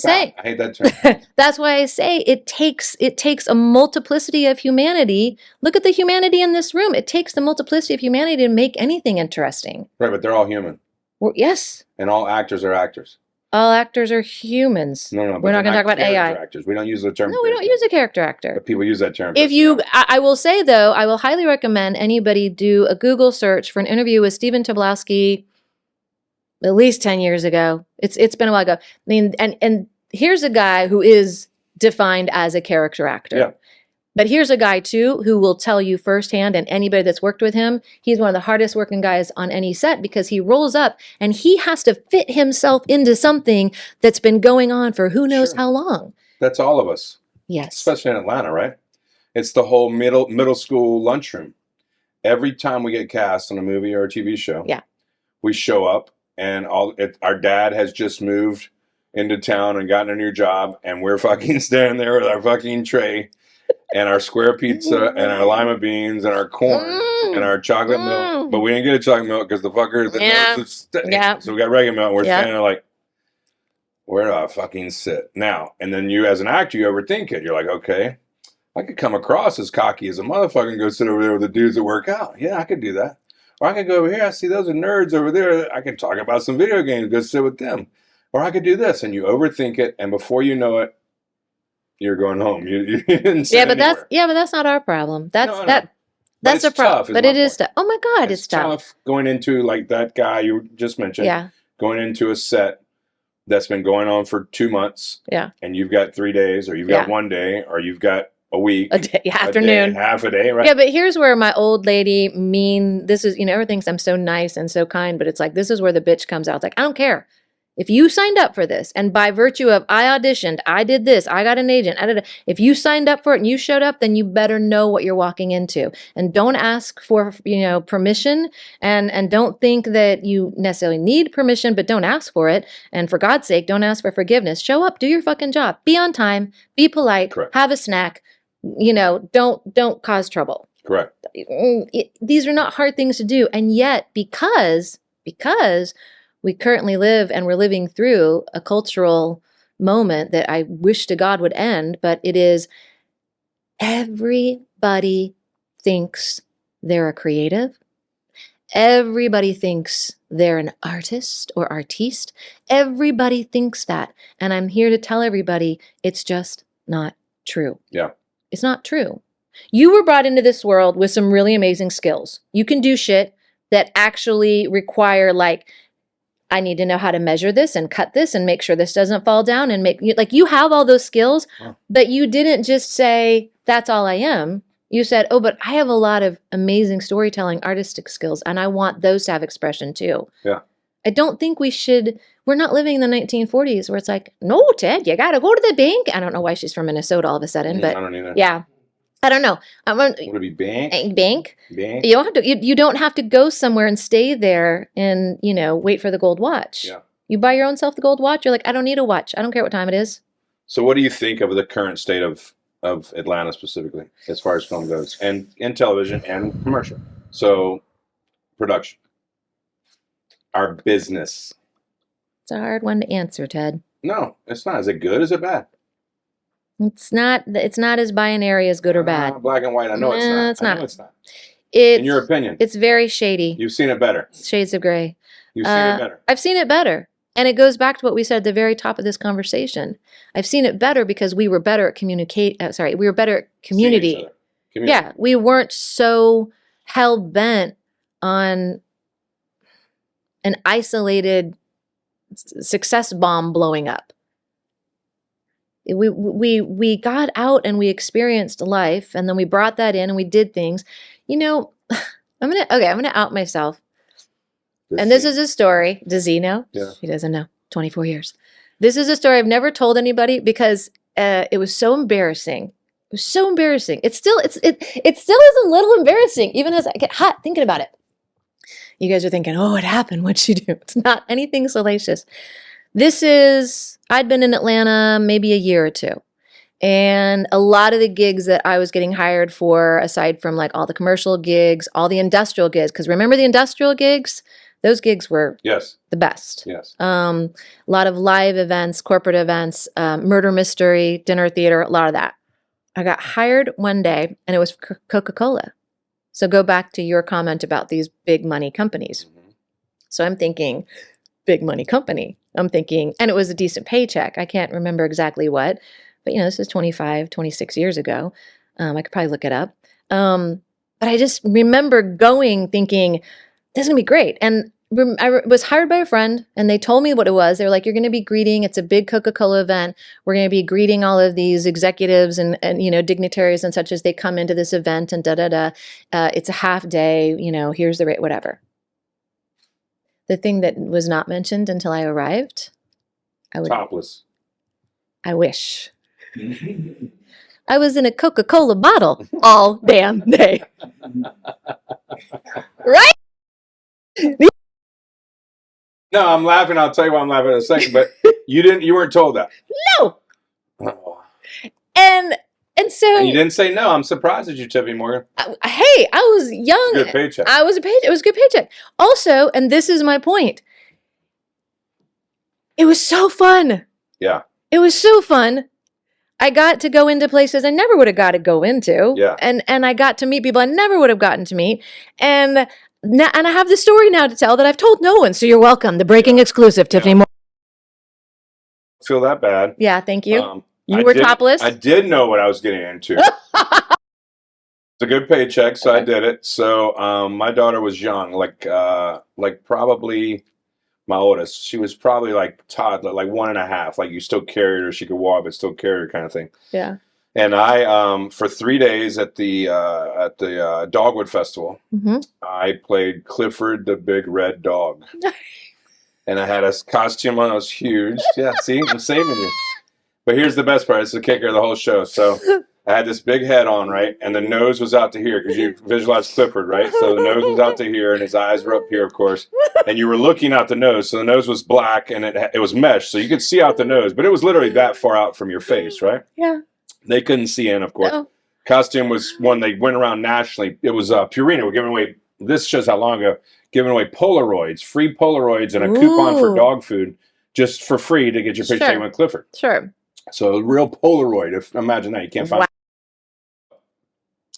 I hate that term. That's why I say it takes a multiplicity of humanity. Look at the humanity in this room. It takes the multiplicity of humanity to make anything interesting. Right, but they're all human. Yes. And all actors are actors. All actors are humans. No. We're not going to talk about AI. Actors. We don't use the term. No, we don't use a character actor. But people use that term. I will say though, I will highly recommend anybody do a Google search for an interview with Stephen Tobolowsky at least 10 years ago. It's been a while ago. I mean, and here's a guy who is defined as a character actor. Yeah. But here's a guy too who will tell you firsthand, and anybody that's worked with him, he's one of the hardest working guys on any set because he rolls up and he has to fit himself into something that's been going on for who knows how long. That's all of us. Yes. Especially in Atlanta, right? It's the whole middle school lunchroom. Every time we get cast on a movie or a TV show, we show up and our dad has just moved into town and gotten a new job, and we're fucking standing there with our fucking tray and our square pizza and our lima beans and our corn and our chocolate milk. But we didn't get a chocolate milk because the fucker So we got regular milk. We're standing there like, where do I fucking sit? Now, and then you as an actor, you overthink it. You're like, okay, I could come across as cocky as a motherfucker and go sit over there with the dudes that work out. Yeah, I could do that. Or I could go over here. I see those are nerds over there. I could talk about some video games, go sit with them. Or I could do this, and you overthink it, and before you know it, you're going home. You didn't sit anywhere. But that's not our problem. That's a problem. But it is tough. Oh my God, it's tough. Going into like that guy you just mentioned. Yeah. Going into a set that's been going on for 2 months. Yeah. And you've got 3 days, or you've got 1 day, or you've got a week, afternoon, half a day, right? Yeah, but here's where my old lady this is, everyone thinks I'm so nice and so kind, but it's like, this is where the bitch comes out. It's like, I don't care. If you signed up for this, and by virtue of I auditioned, I did this, I got an agent, if you signed up for it and you showed up, then you better know what you're walking into. And don't ask for, permission, and don't think that you necessarily need permission, but don't ask for it. And for God's sake, don't ask for forgiveness. Show up, do your fucking job. Be on time, be polite, Correct. Have a snack, don't cause trouble. Correct. These are not hard things to do. And yet, because We currently live, and we're living through a cultural moment that I wish to God would end, but it is everybody thinks they're a creative. Everybody thinks they're an artist or artiste. Everybody thinks that. And I'm here to tell everybody it's just not true. Yeah. It's not true. You were brought into this world with some really amazing skills. You can do shit that actually require, like, I need to know how to measure this and cut this and make sure this doesn't fall down and like, you have all those skills, but you didn't just say, that's all I am. You said, oh, but I have a lot of amazing storytelling, artistic skills, and I want those to have expression too. Yeah. I don't think we're not living in the 1940s where it's like, no, Ted, you got to go to the bank. I don't know why she's from Minnesota all of a sudden, but I don't either. yeah, I don't know. Would it be bank? Bank? Bank? You don't have to. You don't have to go somewhere and stay there and wait for the gold watch. Yeah. You buy your own self the gold watch. You're like, I don't need a watch. I don't care what time it is. So, what do you think of the current state of Atlanta specifically, as far as film goes, and in television and commercial? So, production, our business. It's a hard one to answer, Ted. No, it's not. Is it good? Is it bad? It's not as binary as good or bad. Black and white. I know it's not. It's not. I know it's not. In your opinion, it's very shady. You've seen it better. Shades of gray. You've seen it better. I've seen it better. And it goes back to what we said at the very top of this conversation. I've seen it better because we were better at we were better at community. Yeah, we weren't so hell-bent on an isolated success bomb blowing up. We got out and we experienced life, and then we brought that in and we did things. I'm gonna out myself. This is a story. Does he know? Yeah. He doesn't know. 24 years. This is a story I've never told anybody because it was so embarrassing. It was so embarrassing. It still is a little embarrassing, even as I get hot thinking about it. You guys are thinking, oh, what happened? What'd she do? It's not anything salacious. I'd been in Atlanta maybe a year or two. And a lot of the gigs that I was getting hired for, aside from like all the commercial gigs, all the industrial gigs, because remember the industrial gigs? Those gigs were the best. Yes. A lot of live events, corporate events, murder mystery, dinner theater, a lot of that. I got hired one day and it was Coca-Cola. So go back to your comment about these big money companies. Mm-hmm. So I'm thinking, big money company. I'm thinking, and it was a decent paycheck. I can't remember exactly what, but this is 25, 26 years ago. I could probably look it up. But I just remember thinking, this is going to be great. And I was hired by a friend and they told me what it was. They were like, you're going to be greeting, it's a big Coca-Cola event. We're going to be greeting all of these executives and dignitaries and such as they come into this event and da-da-da. It's a half day, here's the rate, whatever. The thing that was not mentioned until I arrived. Topless. I wish. I was in a Coca-Cola bottle all damn day. Right? No, I'm laughing. I'll tell you why I'm laughing in a second, but you weren't told that. No. Oh. And so. And you didn't say no. I'm surprised at you, Tiffany Morgan. Hey, I was young. Good paycheck. It was a good paycheck. Also, and this is my point. It was so fun. Yeah. It was so fun. I got to go into places I never would have got to go into. Yeah. And I got to meet people I never would have gotten to meet. And I have the story now to tell that I've told no one. So you're welcome. The breaking exclusive, Tiffany Morgan. Feel that bad. Yeah, thank you. You were topless. I did know what I was getting into. It's a good paycheck, so okay. I did it. So my daughter was young, like probably my oldest. She was probably like toddler, like 1.5. Like you still carried her, she could walk, but still carried her, kind of thing. Yeah. And I, for 3 days at the Dogwood Festival, mm-hmm. I played Clifford the Big Red Dog. And I had a costume on that was huge. Yeah, see, I'm saving you. But here's the best part. It's the kicker of the whole show. So I had this big head on, right? And the nose was out to here because you visualize Clifford, right? So the nose was out to here and his eyes were up here, of course. And you were looking out the nose. So the nose was black and it was mesh. So you could see out the nose. But it was literally that far out from your face, right? Yeah. They couldn't see in, of course. No. Costume was one they went around nationally. It was Purina. We're giving away, this shows how long ago, giving away Polaroids, free Polaroids, and a coupon for dog food just for free to get your picture taken with Clifford. Sure. So a real Polaroid. Imagine that. You can't find.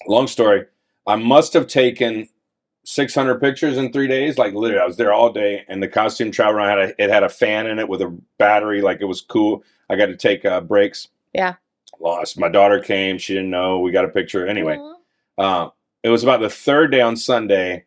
Long story. I must have taken 600 pictures in 3 days. Like literally, I was there all day. And the costume travel run had a fan in it with a battery. Like it was cool. I got to take breaks. Yeah. Lost. My daughter came. She didn't know. We got a picture. Anyway, it was about the third day on Sunday.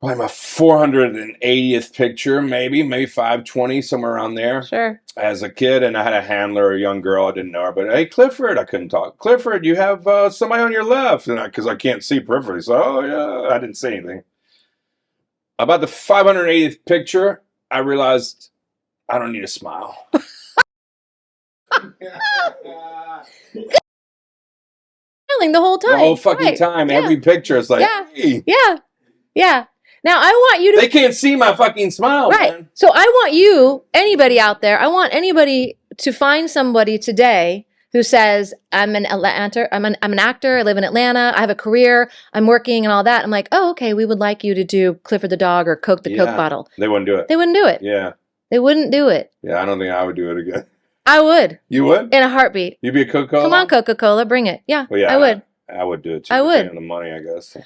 Probably my 480th picture, maybe 520, somewhere around there. Sure. As a kid, and I had a handler, a young girl, I didn't know her, but hey, Clifford, I couldn't talk. Clifford, you have somebody on your left, and because I can't see peripherally, so oh yeah, I didn't say anything. About the 580th picture, I realized I don't need a smile. The whole time. The whole fucking time, every picture is like, hey. Yeah. Now I want you to. They can't see my fucking smile, man. So I want you, anybody out there, I want anybody to find somebody today who says, I'm an actor, I live in Atlanta, I have a career, I'm working and all that. I'm like, oh, okay, we would like you to do Clifford the dog or Coke the Coke bottle. They wouldn't do it. They wouldn't do it. Yeah. They wouldn't do it. Yeah, I don't think I would do it again. I would. You would? In a heartbeat. You'd be a Coca-Cola? Come on, Coca-Cola, bring it. Yeah, well, I would. I would do it too. I would. The money, I guess.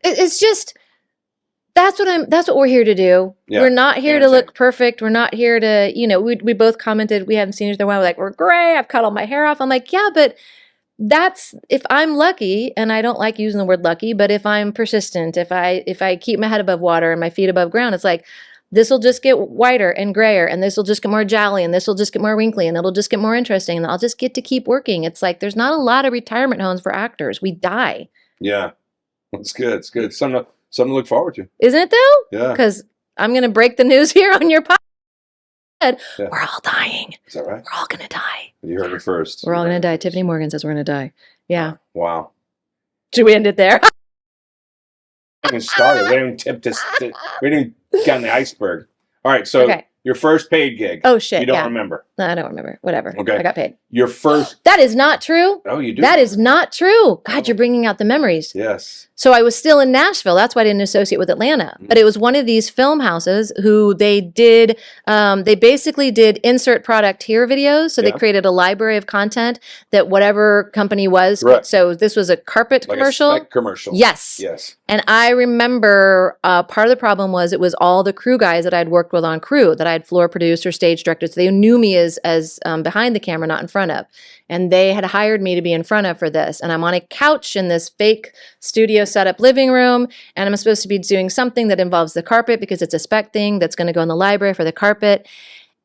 It's just, that's what we're here to do. Yeah. We're not here to look perfect. We're not here to, we both commented, we haven't seen each other in a while. We're like, we're gray. I've cut all my hair off. I'm like, yeah, but that's, if I'm lucky, and I don't like using the word lucky, but if I'm persistent, if I keep my head above water and my feet above ground, it's like, this will just get whiter and grayer, and this will just get more jolly, and this will just get more wrinkly, and it'll just get more interesting, and I'll just get to keep working. It's like, there's not a lot of retirement homes for actors. We die. Yeah. It's good. It's good. Something to look forward to. Isn't it though? Yeah. Because I'm going to break the news here on your podcast. Yeah. We're all dying. Is that right? We're all going to die. You heard it first. We're all going to die. Tiffany Morgan says we're going to die. Yeah. Wow. Should we end it there? We haven't started. We haven't tipped this. We didn't get on the iceberg. All right. So your first paid gig. Oh, shit. You don't remember. No, I don't remember. Whatever. Okay. I got paid. Your first. That is not true. Oh, you do? That is not true. God, you're bringing out the memories. Yes. So I was still in Nashville. That's why I didn't associate with Atlanta. But it was one of these film houses who they basically did insert product here videos. So they created a library of content that whatever company was. Right. So this was a carpet commercial. A spec commercial. Yes. Yes. And I remember part of the problem was it was all the crew guys that I'd worked with on crew, that I'd floor produced or stage directed. So they knew me as behind the camera, not in front of. And they had hired me to be in front of for this. And I'm on a couch in this fake studio setup living room. And I'm supposed to be doing something that involves the carpet because it's a spec thing that's going to go in the library for the carpet.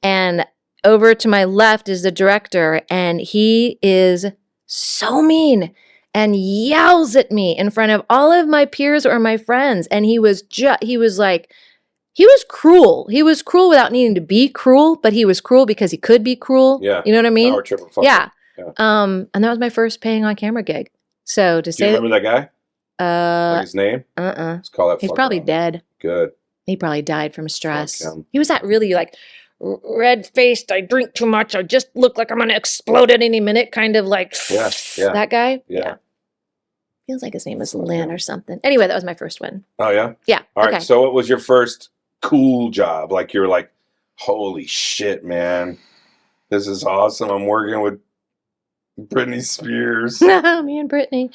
And over to my left is the director. And he is so mean and yells at me in front of all of my peers or my friends. And he was cruel. He was cruel without needing to be cruel, but he was cruel because he could be cruel. Yeah. You know what I mean? Power trip. Yeah. And that was my first paying on camera gig. So to say, do you remember that guy? Like his name? Let's call that. He's probably dead. Good. He probably died from stress. He was that really like red-faced, I drink too much, I just look like I'm going to explode at any minute, kind of like that guy. Yeah. Feels like his name was Lynn or something. Anyway, that was my first one. Oh, yeah? Yeah. All right. So what was your first cool job? Like you're like, holy shit, man. This is awesome. I'm working with Britney Spears. Me and Britney.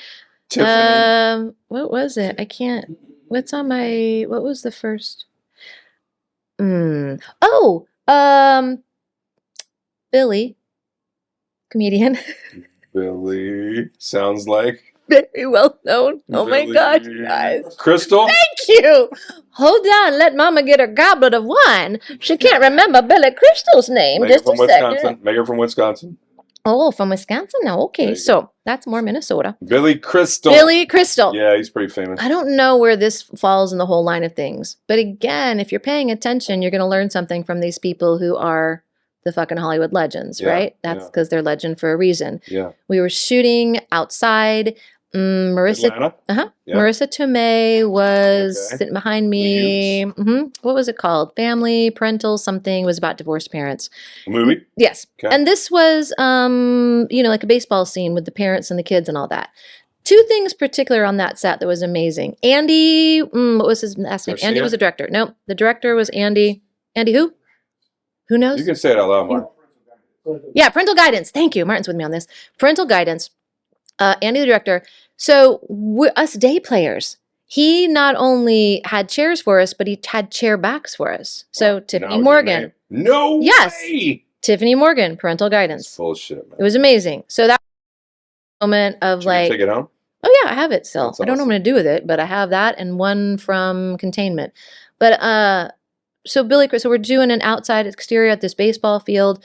Tiffany. What was it? I can't. What was the first? Billy. Comedian. Billy. Sounds like. Very well known. Oh my gosh, guys. Crystal? Thank you. Hold on. Let Mama get her goblet of wine. She can't remember Billy Crystal's name. Make her from Wisconsin. Make her from Wisconsin. Oh, from Wisconsin? No, okay. So that's more Minnesota. Billy Crystal. Billy Crystal. Yeah, he's pretty famous. I don't know where this falls in the whole line of things. But again, if you're paying attention, you're going to learn something from these people who are the fucking Hollywood legends, right? That's because they're legend for a reason. Yeah. We were shooting outside. Marissa Tomei was sitting behind me. What was it called? Family, Parental, something. It was about divorced parents. A movie? Yes. Okay. And this was, like a baseball scene with the parents and the kids and all that. Two things particular on that set that was amazing. Andy, what was his last name? Garcia? Andy was the director. Nope, the director was Andy. Andy who? Who knows? You can say it out loud, Mark. Yeah, parental guidance. Thank you. Martin's with me on this. Parental guidance. Andy, the director. So us day players, he not only had chairs for us, but he had chair backs for us. So Tiffany Morgan. No Yes. way. Tiffany Morgan, parental guidance. That's bullshit, man. It was amazing. So that moment of Did you like, take it home? oh yeah, I have it still. That's I don't know what I'm awesome. gonna do with it, but I have that and one from containment. But so so we're doing an outside exterior at this baseball field.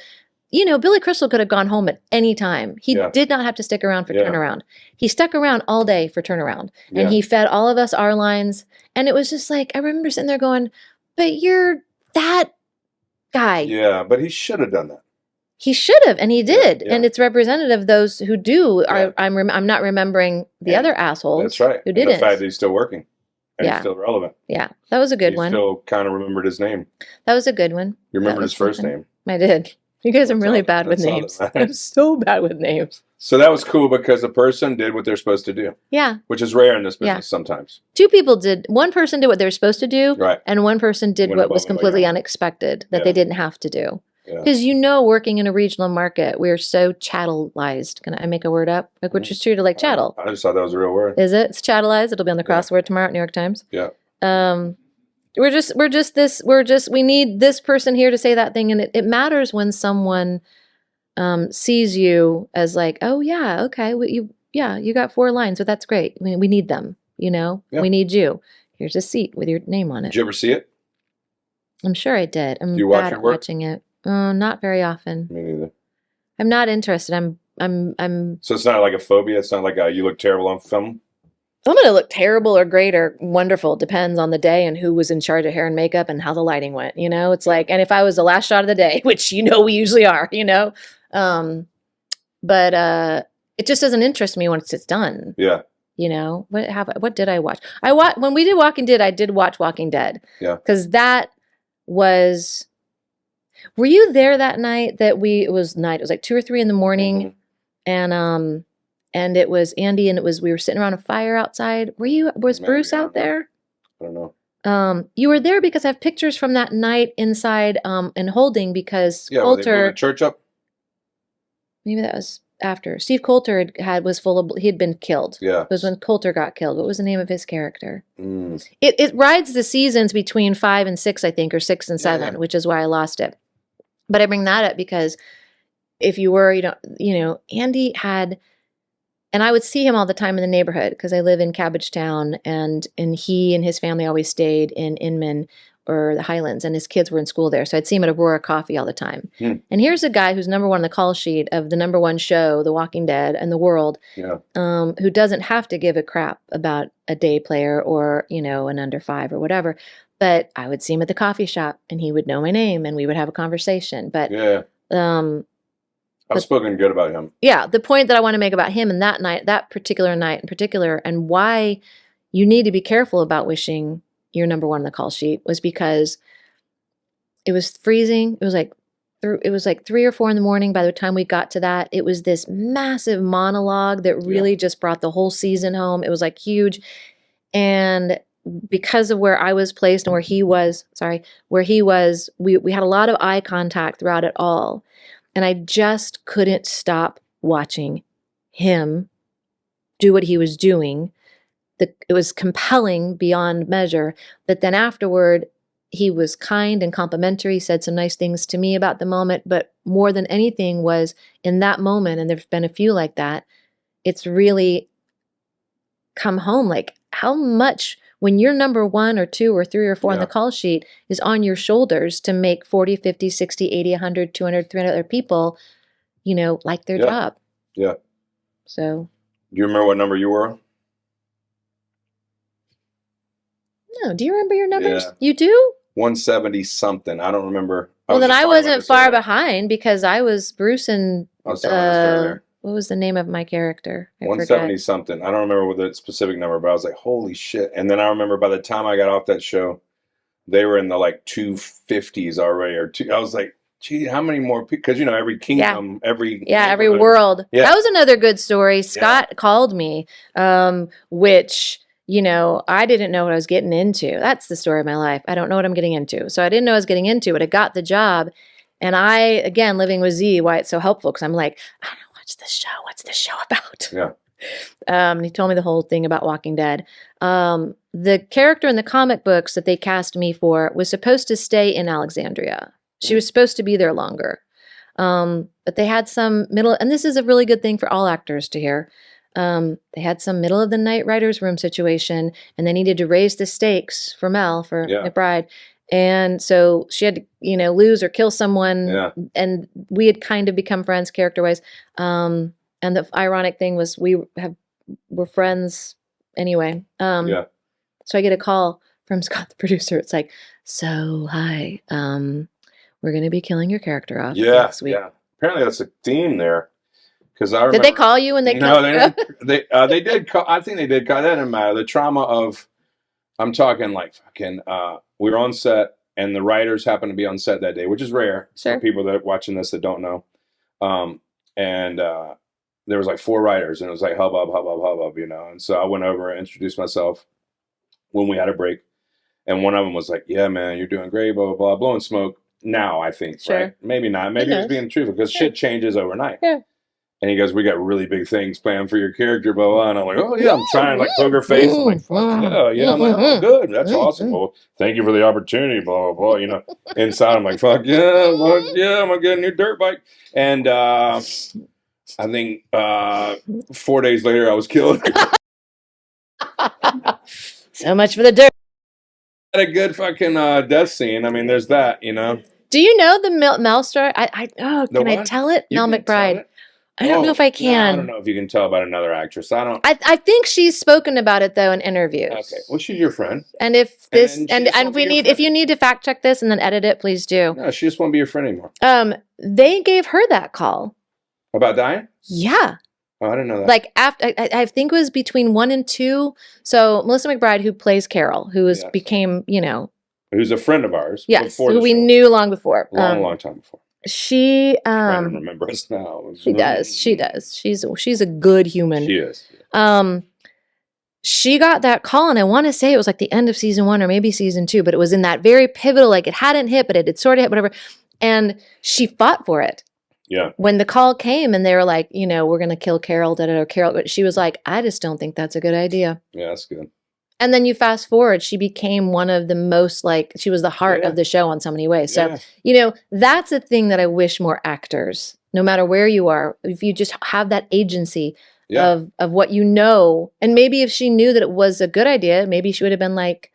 You know, Billy Crystal could have gone home at any time. He did not have to stick around for turnaround. He stuck around all day for turnaround. And he fed all of us our lines. And it was just like, I remember sitting there going, but you're that guy. Yeah, but he should have done that. He should have, and he did. Yeah. And it's representative of those who do. I'm not remembering the other assholes. That's right. Who And didn't. the fact that he's still working. And he's still relevant. Yeah, that was a good one. Still kind of remembered his name. That was a good one. You remembered his first name. I did. You guys, I'm really bad with that's all names. that matters. I'm so bad with names. So that was cool because the person did what they're supposed to do. Yeah. Which is rare in this business sometimes. Two people did. One person did what they were supposed to do. Right. And one person did Went what above was and completely beyond. unexpected that they didn't have to do. Yeah. Because working in a regional market, we're so chattelized. Can I make a word up? Like, which is treated like chattel. I just thought that was a real word. Is it? It's chattelized. It'll be on the crossword tomorrow at New York Times. Yeah. We need this person here to say that thing. And it matters when someone sees you as like, oh yeah, okay, you got 4 lines, but that's great. I mean, we need them, we need you. Here's a seat with your name on it. Did you ever see it? I'm sure I did. I'm Do you watch bad your at work? watching it. Not very often. Me neither. I'm not interested. I'm So it's not like a phobia. It's not like you look terrible on film. I'm going to look terrible or great or wonderful. Depends on the day and who was in charge of hair and makeup and how the lighting went. It's like, and if I was the last shot of the day, which we usually are, but it just doesn't interest me once it's done. Yeah. What did I watch? When we did Walking Dead, I did watch Walking Dead. Yeah. Because that was. Were you there that night it was like 2 or 3 in the morning, and it was Andy, and we were sitting around a fire outside. Was Maybe, Bruce out there? I don't know. You were there because I have pictures from that night inside and holding because Yeah, Coulter. were they moving the church up? Maybe that was after. Steve Coulter he had been killed. Yeah. It was when Coulter got killed. What was the name of his character? Mm. It rides the seasons between 5 and 6, I think, or 6 and 7, Yeah. which is why I lost it. But I bring that up because if you were, Andy had, and I would see him all the time in the neighborhood because I live in Cabbagetown, and he and his family always stayed in Inman or the Highlands, and his kids were in school there. So I'd see him at Aurora Coffee all the time. Hmm. And here's a guy who's number 1 on the call sheet of the number 1 show, The Walking Dead, and the world, who doesn't have to give a crap about a day player or, an under 5 or whatever. But I would see him at the coffee shop, and he would know my name, and we would have a conversation. But I've spoken good about him. Yeah, the point that I want to make about him and that particular night in particular, and why you need to be careful about wishing you're number 1 on the call sheet was because it was freezing. It was like 3 or 4 in the morning by the time we got to that. It was this massive monologue that really just brought the whole season home. It was like huge. And because of where I was placed and where he was, we had a lot of eye contact throughout it all. And I just couldn't stop watching him do what he was doing. It was compelling beyond measure. But then afterward, he was kind and complimentary, said some nice things to me about the moment. But more than anything was in that moment, and there's been a few like that, it's really come home. Like how much, when you're number 1 or 2 or 3 or 4 on the call sheet, is on your shoulders to make 40, 50, 60, 80, 100, 200, 300 other people, like their job. Yeah. So. Do you remember what number you were on? No. Do you remember your numbers? Yeah. You do? 170 something. I don't remember. Well, then I wasn't far behind because I was Bruce and I was telling this earlier. what was the name of my character? I 170 forget. something. I don't remember what the specific number, but I was like, holy shit. And then I remember by the time I got off that show, they were in the like 250s already. I was like, gee, how many more people? Because, every kingdom, every every neighborhood. world. Yeah. That was another good story. Scott called me, which, I didn't know what I was getting into. That's the story of my life. I don't know what I'm getting into. So I didn't know what I was getting into, but I got the job. And I, again, living with Z, why it's so helpful, because I'm like, I don't watch this show. What's this show about? Yeah. And he told me the whole thing about Walking Dead. The character in the comic books that they cast me for was supposed to stay in Alexandria. She was supposed to be there longer. But they had some middle, and this is a really good thing for all actors to hear. They had some middle of the night writer's room situation, and they needed to raise the stakes for Mel, for McBride. And so she had to, lose or kill someone. Yeah. And we had kind of become friends character-wise. And the ironic thing was we're friends anyway. Yeah. So I get a call from Scott, the producer. It's like, so hi, we're going to be killing your character off next week. Yeah. Apparently that's a theme there. Because I remember, did they call you when they no, they didn't. They did call. I think they did call. That didn't matter. The trauma of, I'm talking like fucking. We were on set, and the writers happened to be on set that day, which is rare for people that are watching this that don't know. And there was like 4 writers, and it was like hubbub, And so I went over and introduced myself when we had a break, and one of them was like, "Yeah, man, you're doing great, blah blah blah," blowing smoke. Now I think, right? Maybe not. Maybe he was being truthful because shit changes overnight. Yeah. And he goes, "We got really big things planned for your character, blah, blah." And I'm like, "Oh, yeah." I'm trying to like poker face. I'm like, "Fuck yeah." I'm like, "Oh, good. That's awesome. Well, thank you for the opportunity, blah, blah, blah." Inside, I'm like, "Fuck yeah. I'm going to get a new dirt bike." And I think 4 days later, I was killed. So much for the dirt. Had a good fucking death scene. I mean, there's that, Do you know the Mel story? Can I tell it? Mel McBride. I don't know if I can. No, I don't know if you can tell about another actress. I think she's spoken about it though in interviews. Okay. Well, she's your friend. And if this if you need to fact check this and then edit it, please do. No, she just won't be your friend anymore. They gave her that call. About dying? Yeah. Oh, I didn't know that. Like after I think it was between 1 and 2. So Melissa McBride, who plays Carol, who became, who's a friend of ours. Yes, who we knew long before. Long time before. She trying to remember us now. She does. She's a good human. She is. She got that call, and I want to say it was like the end of season 1 or maybe season 2, but it was in that very pivotal, like it hadn't hit, but it had sort of hit, whatever. And she fought for it. Yeah. When the call came and they were like, we're going to kill Carol, Carol, but she was like, I just don't think that's a good idea. Yeah, that's good. And then you fast forward, she became one of the most she was the heart of the show in so many ways. So, that's a thing that I wish more actors, no matter where you are, if you just have that agency of what and maybe if she knew that it was a good idea, maybe she would have been like,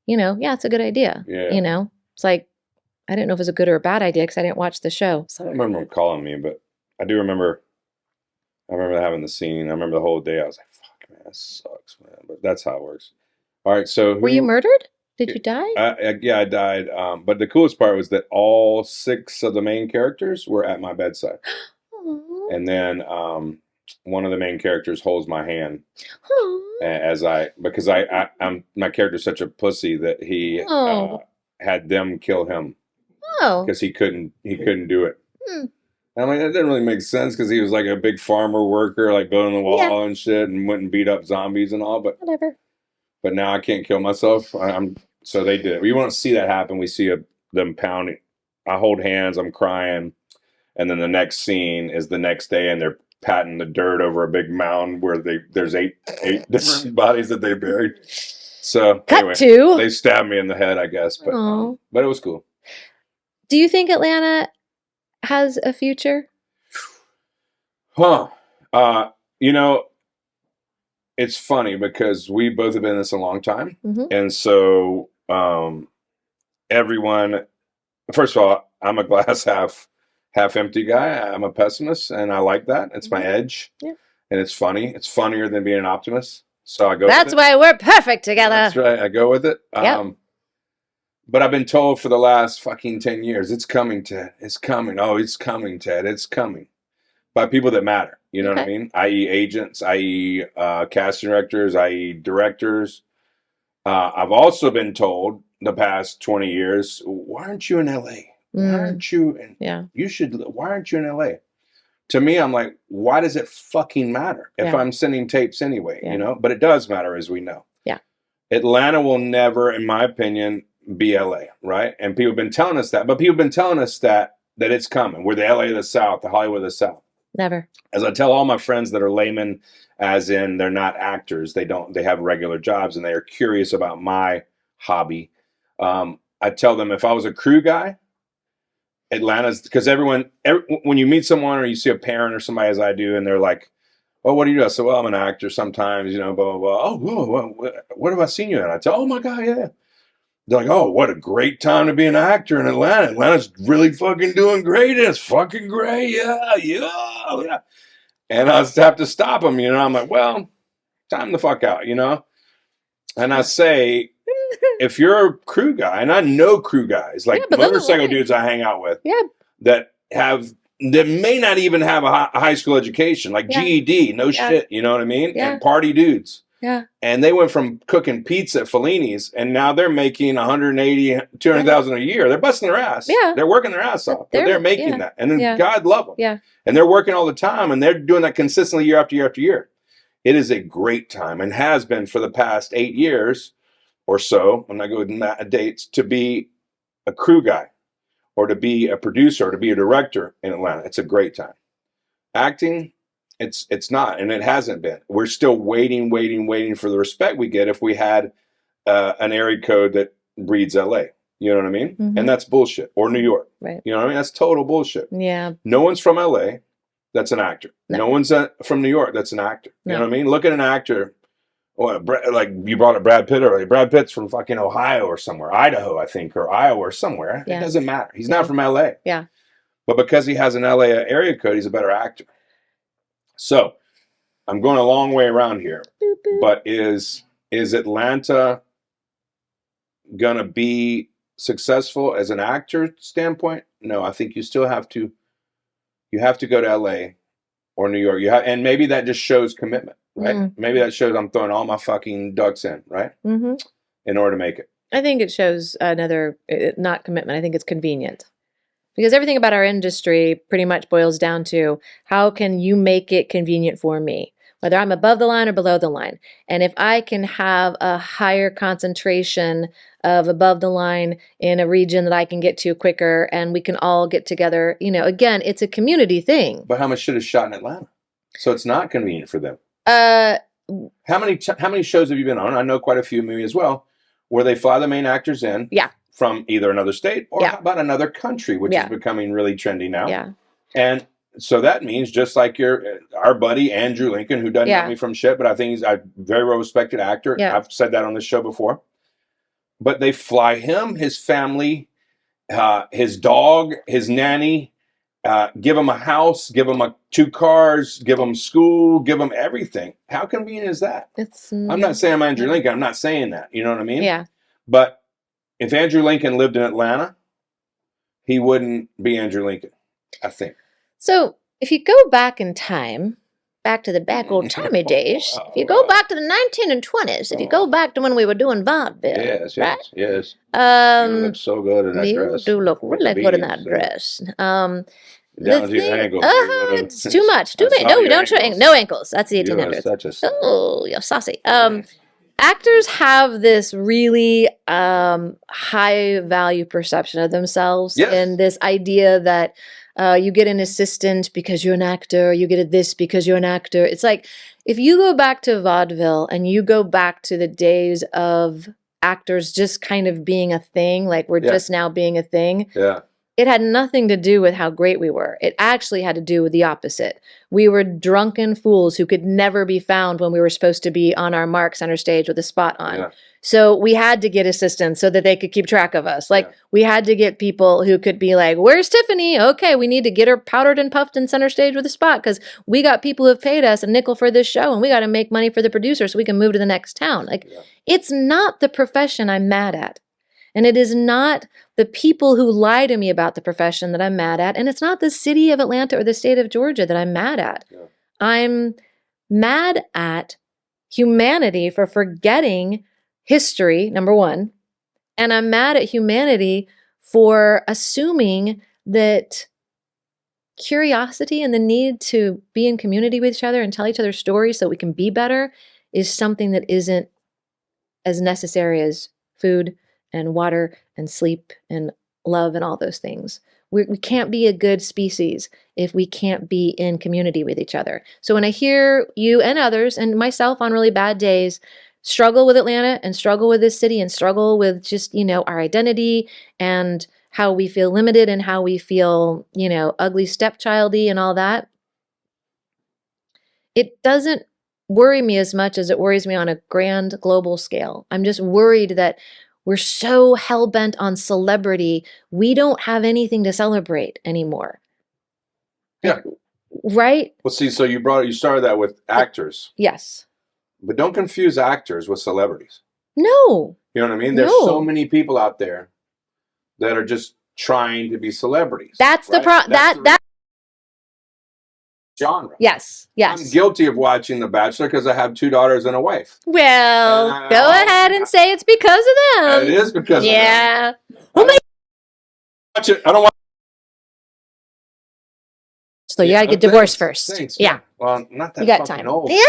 it's a good idea. Yeah. It's like, I didn't know if it was a good or a bad idea because I didn't watch the show. So. I don't remember him calling me, but I do remember. I remember having the scene. I remember the whole day. I was like, "Fuck, man, that sucks, man." But that's how it works. All right, so were you murdered? Did you die? Yeah, I died. But the coolest part was that all 6 of the main characters were at my bedside, and then one of the main characters holds my hand because I'm my character's such a pussy that he had them kill him. Because he couldn't do it. I'm like, that didn't really make sense because he was like a big farmer worker, like building the wall and shit, and went and beat up zombies and all. But whatever. But now I can't kill myself. So they did it. We won't see that happen. We see them pounding. I hold hands. I'm crying, and then the next scene is the next day, and they're patting the dirt over a big mound where there's eight different bodies that they buried. So anyway, they stabbed me in the head, I guess, but it was cool. Do you think Atlanta has a future? Huh. It's funny because we both have been in this a long time. Mm-hmm. And so everyone, first of all, I'm a glass half empty guy. I'm a pessimist, and I like that. It's my edge. Yeah. And it's funny. It's funnier than being an optimist. So I go That's why we're perfect together. That's right. I go with it. Yep. But I've been told for the last fucking 10 years, it's coming, Ted. It's coming. Oh, it's coming, Ted. It's coming. By people that matter. You know what I mean? I.e. agents, i.e. casting directors, i.e. directors. I've also been told the past 20 years, why aren't you in L.A.? Why aren't you why aren't you in LA? To me, I'm like, why does it fucking matter if I'm sending tapes anyway, you know? But it does matter, as we know. Yeah. Atlanta will never, in my opinion, be LA, right? And people have been telling us that, but people have been telling us that it's coming. We're the LA of the South, the Hollywood of the South. Never. As I tell all my friends that are laymen, as in they're not actors, they have regular jobs and they are curious about my hobby. I tell them, if I was a crew guy, Atlanta's, because when you meet someone or you see a parent or somebody, as I do, and they're like, well, what do you do? I say, well, I'm an actor sometimes, you know, blah, blah, blah. Oh, whoa, what have I seen you in? I tell, oh my God, yeah. They're like, oh, what a great time to be an actor in Atlanta. Atlanta's really fucking doing great. It's fucking great. Yeah. And I just have to stop them, you know. I'm like, well, time the fuck out, you know. And I say, if you're a crew guy, and I know crew guys, like motorcycle dudes I hang out with, that may not even have a high school education, like GED, no shit, you know what I mean? Yeah. And party dudes. Yeah. And they went from cooking pizza at Fellini's, and now they're making 180, 200,000 a year. They're busting their ass. Yeah. They're working their ass off, but they're making that. And then God love them. Yeah. And they're working all the time, and they're doing that consistently year after year after year. It is a great time, and has been for the past 8 years or so, I'm not good with dates, to be a crew guy or to be a producer or to be a director in Atlanta. It's a great time. Acting, it's not, and it hasn't been. We're still waiting for the respect we get if we had an area code that reads LA. You know what I mean? Mm-hmm. And that's bullshit. Or New York. Right. You know what I mean? That's total bullshit. Yeah. No one's from LA that's an actor. No one's from New York that's an actor. You know what I mean? Look at an actor. Well, like you brought up Brad Pitt earlier. Brad Pitt's from fucking Ohio or somewhere, Idaho, I think, or Iowa or somewhere. It doesn't matter. He's not from LA. Yeah. But because he has an LA area code, he's a better actor. So I'm going a long way around here. Boop, boop. But is Atlanta gonna be successful as an actor standpoint? No, I think you still have to. You have to go to LA or New York. And maybe that just shows commitment, right? Mm-hmm. Maybe that shows I'm throwing all my fucking ducks in, right? Mm-hmm. In order to make it. I think it shows not commitment. I think it's convenient. Because everything about our industry pretty much boils down to how can you make it convenient for me, whether I'm above the line or below the line. And if I can have a higher concentration of above the line in a region that I can get to quicker and we can all get together, you know, again, it's a community thing. But how much shit is shot in Atlanta? So it's not convenient for them. How many shows have you been on? I know quite a few, maybe as well, where they fly the main actors in. Yeah. From either another state or how about another country, which is becoming really trendy now. Yeah. And so that means just like our buddy Andrew Lincoln, who doesn't know me from shit, but I think he's a very well respected actor. Yeah. I've said that on this show before. But they fly him, his family, his dog, his nanny, give him a house, give him 2 cars, give him school, give him everything. How convenient is that? I'm not saying I'm Andrew Lincoln. I'm not saying that. You know what I mean? Yeah. But if Andrew Lincoln lived in Atlanta, he wouldn't be Andrew Lincoln, I think. So if you go back in time, back to the back old timey days, if you go back to the 1920s, if you go back to when we were doing vaudeville, right? Yes. You look so good in that you dress. do look really good in that dress. Down to your ankles. It's too much. Too many. No, we don't show no ankles. That's the 1800s. Oh, you're saucy. Actors have this really high value perception of themselves, and this idea that you get an assistant because you're an actor, you get this because you're an actor. It's like if you go back to vaudeville and you go back to the days of actors just kind of being a thing, like we're just now being a thing. Yeah. It had nothing to do with how great we were. It actually had to do with the opposite. We were drunken fools who could never be found when we were supposed to be on our mark center stage with a spot on. Yeah. So we had to get assistants so that they could keep track of us. Like we had to get people who could be like, where's Tiffany? Okay, we need to get her powdered and puffed in center stage with a spot because we got people who have paid us a nickel for this show and we got to make money for the producer so we can move to the next town. Like it's not the profession I'm mad at. And it is not the people who lie to me about the profession that I'm mad at. And it's not the city of Atlanta or the state of Georgia that I'm mad at. Yeah. I'm mad at humanity for forgetting history, number one. And I'm mad at humanity for assuming that curiosity and the need to be in community with each other and tell each other stories so we can be better is something that isn't as necessary as food and water and sleep and love and all those things. We can't be a good species if we can't be in community with each other. So when I hear you and others and myself on really bad days struggle with Atlanta and struggle with this city and struggle with just, our identity and how we feel limited and how we feel, ugly stepchildy and all that, it doesn't worry me as much as it worries me on a grand global scale. I'm just worried that we're so hell-bent on celebrity, we don't have anything to celebrate anymore. Yeah. Right? Well, see, so you started that with actors. Yes. But don't confuse actors with celebrities. No. You know what I mean? There's so many people out there that are just trying to be celebrities. That's right? the problem. That genre. Yes. I'm guilty of watching The Bachelor because I have 2 daughters and a wife. Well, go ahead and say it's because of them. It is because of them. Yeah. Well, Watch it. I don't watch. So you gotta get divorced first. Thanks. Yeah. Well, not that you got fucking time. old. Yeah.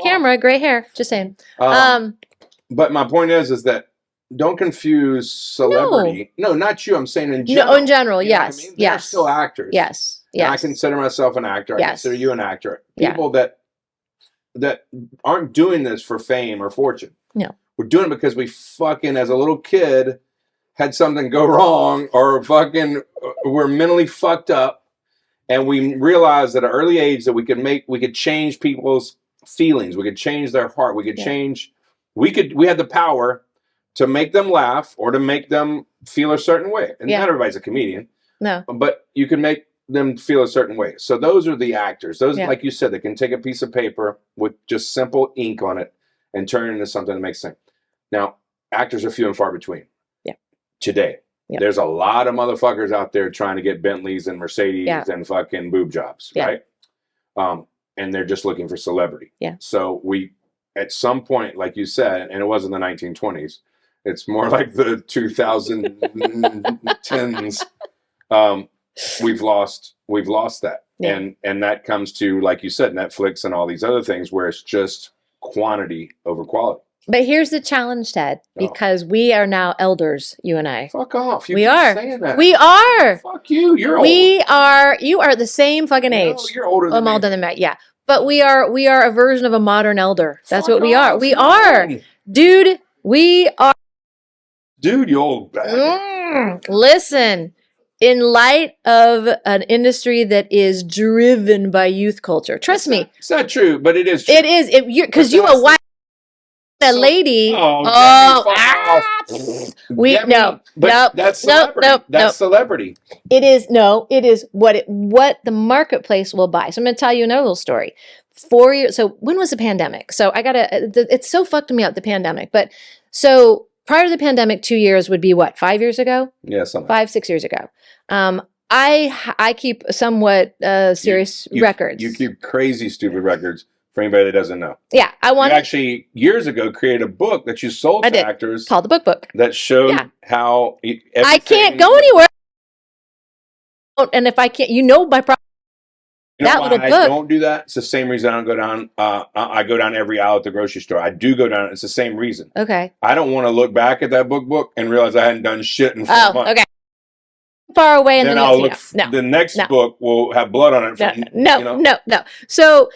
Camera, gray hair. Just saying. But my point is that don't confuse celebrity. No, not you. I'm saying in general. No, in general, yes. I mean? Yes. They're still actors. Yes. And I consider myself an actor. I consider you an actor. People that aren't doing this for fame or fortune. No. We're doing it because we fucking, as a little kid, had something go wrong or fucking we're mentally fucked up. And we realized at an early age that we could change people's feelings. We could change their heart. We could change. We had the power to make them laugh or to make them feel a certain way. And not everybody's a comedian. No. But you can make them feel a certain way. So those are the actors. Those, like you said, that can take a piece of paper with just simple ink on it and turn it into something that makes sense. Now, actors are few and far between. Yeah. Today. Yeah. There's a lot of motherfuckers out there trying to get Bentleys and Mercedes and fucking boob jobs, right? And they're just looking for celebrity. Yeah. So we, at some point, like you said, and it wasn't the 1920s, it's more like the 2010s. We've lost that. Yeah. And that comes to, like you said, Netflix and all these other things where it's just quantity over quality. But here's the challenge, Ted, because we are now elders, you and I. Fuck off. We are. Saying that. We are. Fuck you. You're old. We are. You are the same fucking age. No, you're older than I'm older than Matt. Yeah. But we are a version of a modern elder. That's what we are. We are. Dude, we are. Dude, you old bastard. Listen. In light of an industry that is driven by youth culture. Trust me. It's not true, but it is true. It is. Because you a white lady. That's celebrity. That's celebrity. It is what the marketplace will buy. So I'm going to tell you another little story. 4 years. So when was the pandemic? So it's so fucked me up, the pandemic. But so prior to the pandemic, 2 years would be what? 5 years ago? Yeah, something. 5-6 years ago. I keep somewhat serious records. You keep crazy stupid records. For anybody that doesn't know. Yeah, you actually years ago created a book that you sold to actors called the Book that showed how I can't go anywhere. And if I can't, my problem. That little book. I don't do that. It's the same reason I don't go down. I go down every aisle at the grocery store. I do go down. It's the same reason. Okay. I don't want to look back at that book and realize I hadn't done shit in 4 months. Okay. Far away, and then I'll look. The next book will have blood on it. No. So.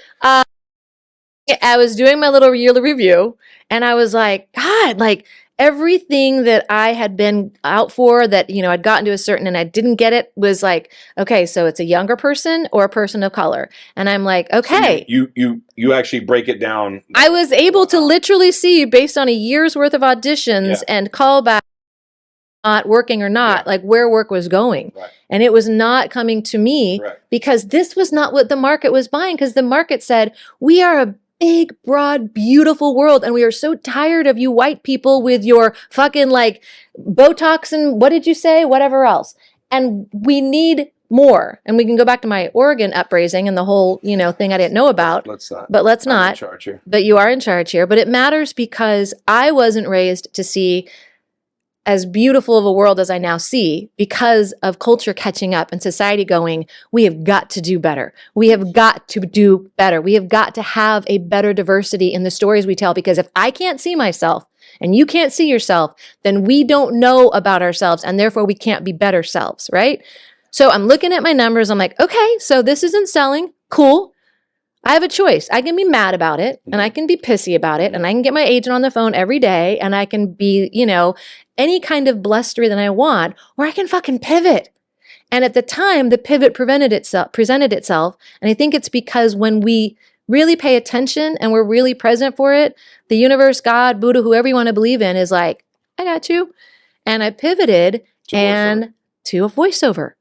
I was doing my little yearly review and I was like, God, like everything that I had been out for that, I'd gotten to a certain and I didn't get it was like, okay, so it's a younger person or a person of color. And I'm like, okay. So you actually break it down. I was able to literally see based on a year's worth of auditions and callback, not working or not, like where work was going. Right. And it was not coming to me because this was not what the market was buying because the market said, we are a big, broad, beautiful world. And we are so tired of you white people with your fucking like Botox and what did you say? Whatever else. And we need more. And we can go back to my Oregon uprising and the whole, thing I didn't know about. Let's not. But let's not. I'm in charge here. But you are in charge here. But it matters because I wasn't raised to see as beautiful of a world as I now see because of culture catching up and society going, we have got to do better. We have got to do better. We have got to have a better diversity in the stories we tell, because if I can't see myself and you can't see yourself, then we don't know about ourselves and therefore we can't be better selves, right? So I'm looking at my numbers. I'm like, okay, so this isn't selling. Cool. I have a choice. I can be mad about it and I can be pissy about it and I can get my agent on the phone every day and I can be, any kind of blustery that I want, or I can fucking pivot. And at the time, the pivot presented itself. And I think it's because when we really pay attention and we're really present for it, the universe, God, Buddha, whoever you want to believe in is like, I got you. And I pivoted to a voiceover.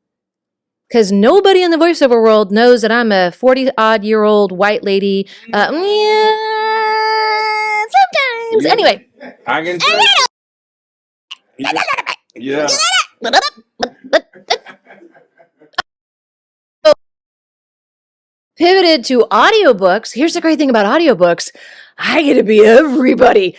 Because nobody in the voiceover world knows that I'm a 40-odd-year-old white lady. Sometimes. Yeah. Anyway. I can tell. Yeah. Pivoted to audiobooks. Here's the great thing about audiobooks. I get to be everybody.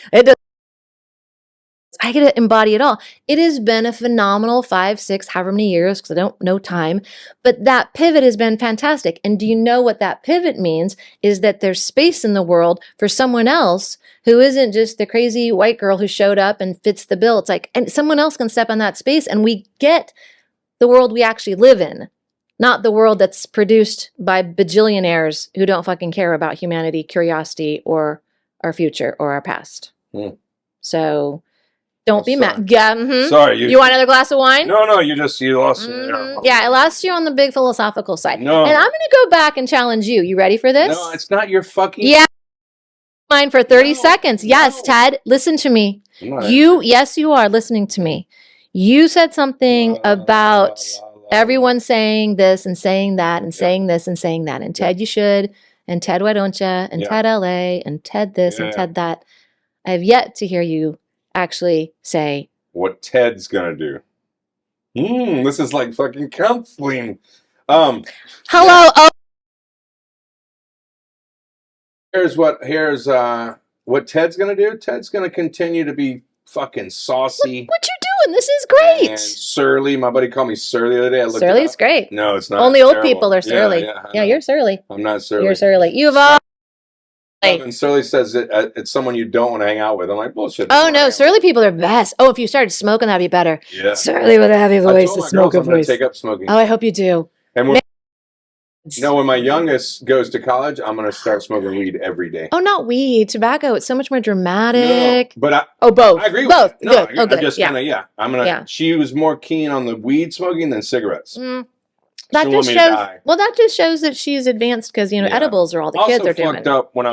I get to embody it all. It has been a phenomenal 5, 6, however many years, because I don't know time, but that pivot has been fantastic. And do you know what that pivot means? Is that there's space in the world for someone else who isn't just the crazy white girl who showed up and fits the bill. It's like, and someone else can step on that space and we get the world we actually live in, not the world that's produced by bajillionaires who don't fucking care about humanity, curiosity, or our future or our past. So don't be mad. Yeah, Sorry. You want another glass of wine? No, you lost me. Yeah, I lost you on the big philosophical side. No. And I'm going to go back and challenge you. You ready for this? No, it's not your fucking... Yeah. Mine for 30 seconds. Yes, Ted, listen to me. Yes, you are listening to me. You said something about everyone saying this and saying that and saying this and saying that. And Ted, you should. And Ted, why don't you? And Ted LA. And Ted this and Ted that. I have yet to hear you actually say what Ted's gonna do. This is like fucking counseling. Hello. Oh. Here's what Ted's gonna do. Ted's gonna continue to be fucking saucy. What you doing? This is great. And surly. My buddy called me surly the other day. Surly's great. No, it's not. Only old people are surly. Yeah, you're surly. I'm not surly. You're surly. You've all. And surly says it's someone you don't want to hang out with. I'm like, bullshit. Oh no, surly people are best. Oh, if you started smoking, that'd be better. Yeah. Surly with a heavy voice, a smoker voice. I'm gonna take up smoking. Oh, I hope you do. And when my youngest goes to college, I'm gonna start smoking weed every day. Oh, not weed, tobacco. It's so much more dramatic. No, but both. I agree with both. No, good. I'm just kind of I'm gonna. She was more keen on the weed smoking than cigarettes. That just shows. Well, that just shows that she's advanced because edibles are all the kids are doing. Also fucked up when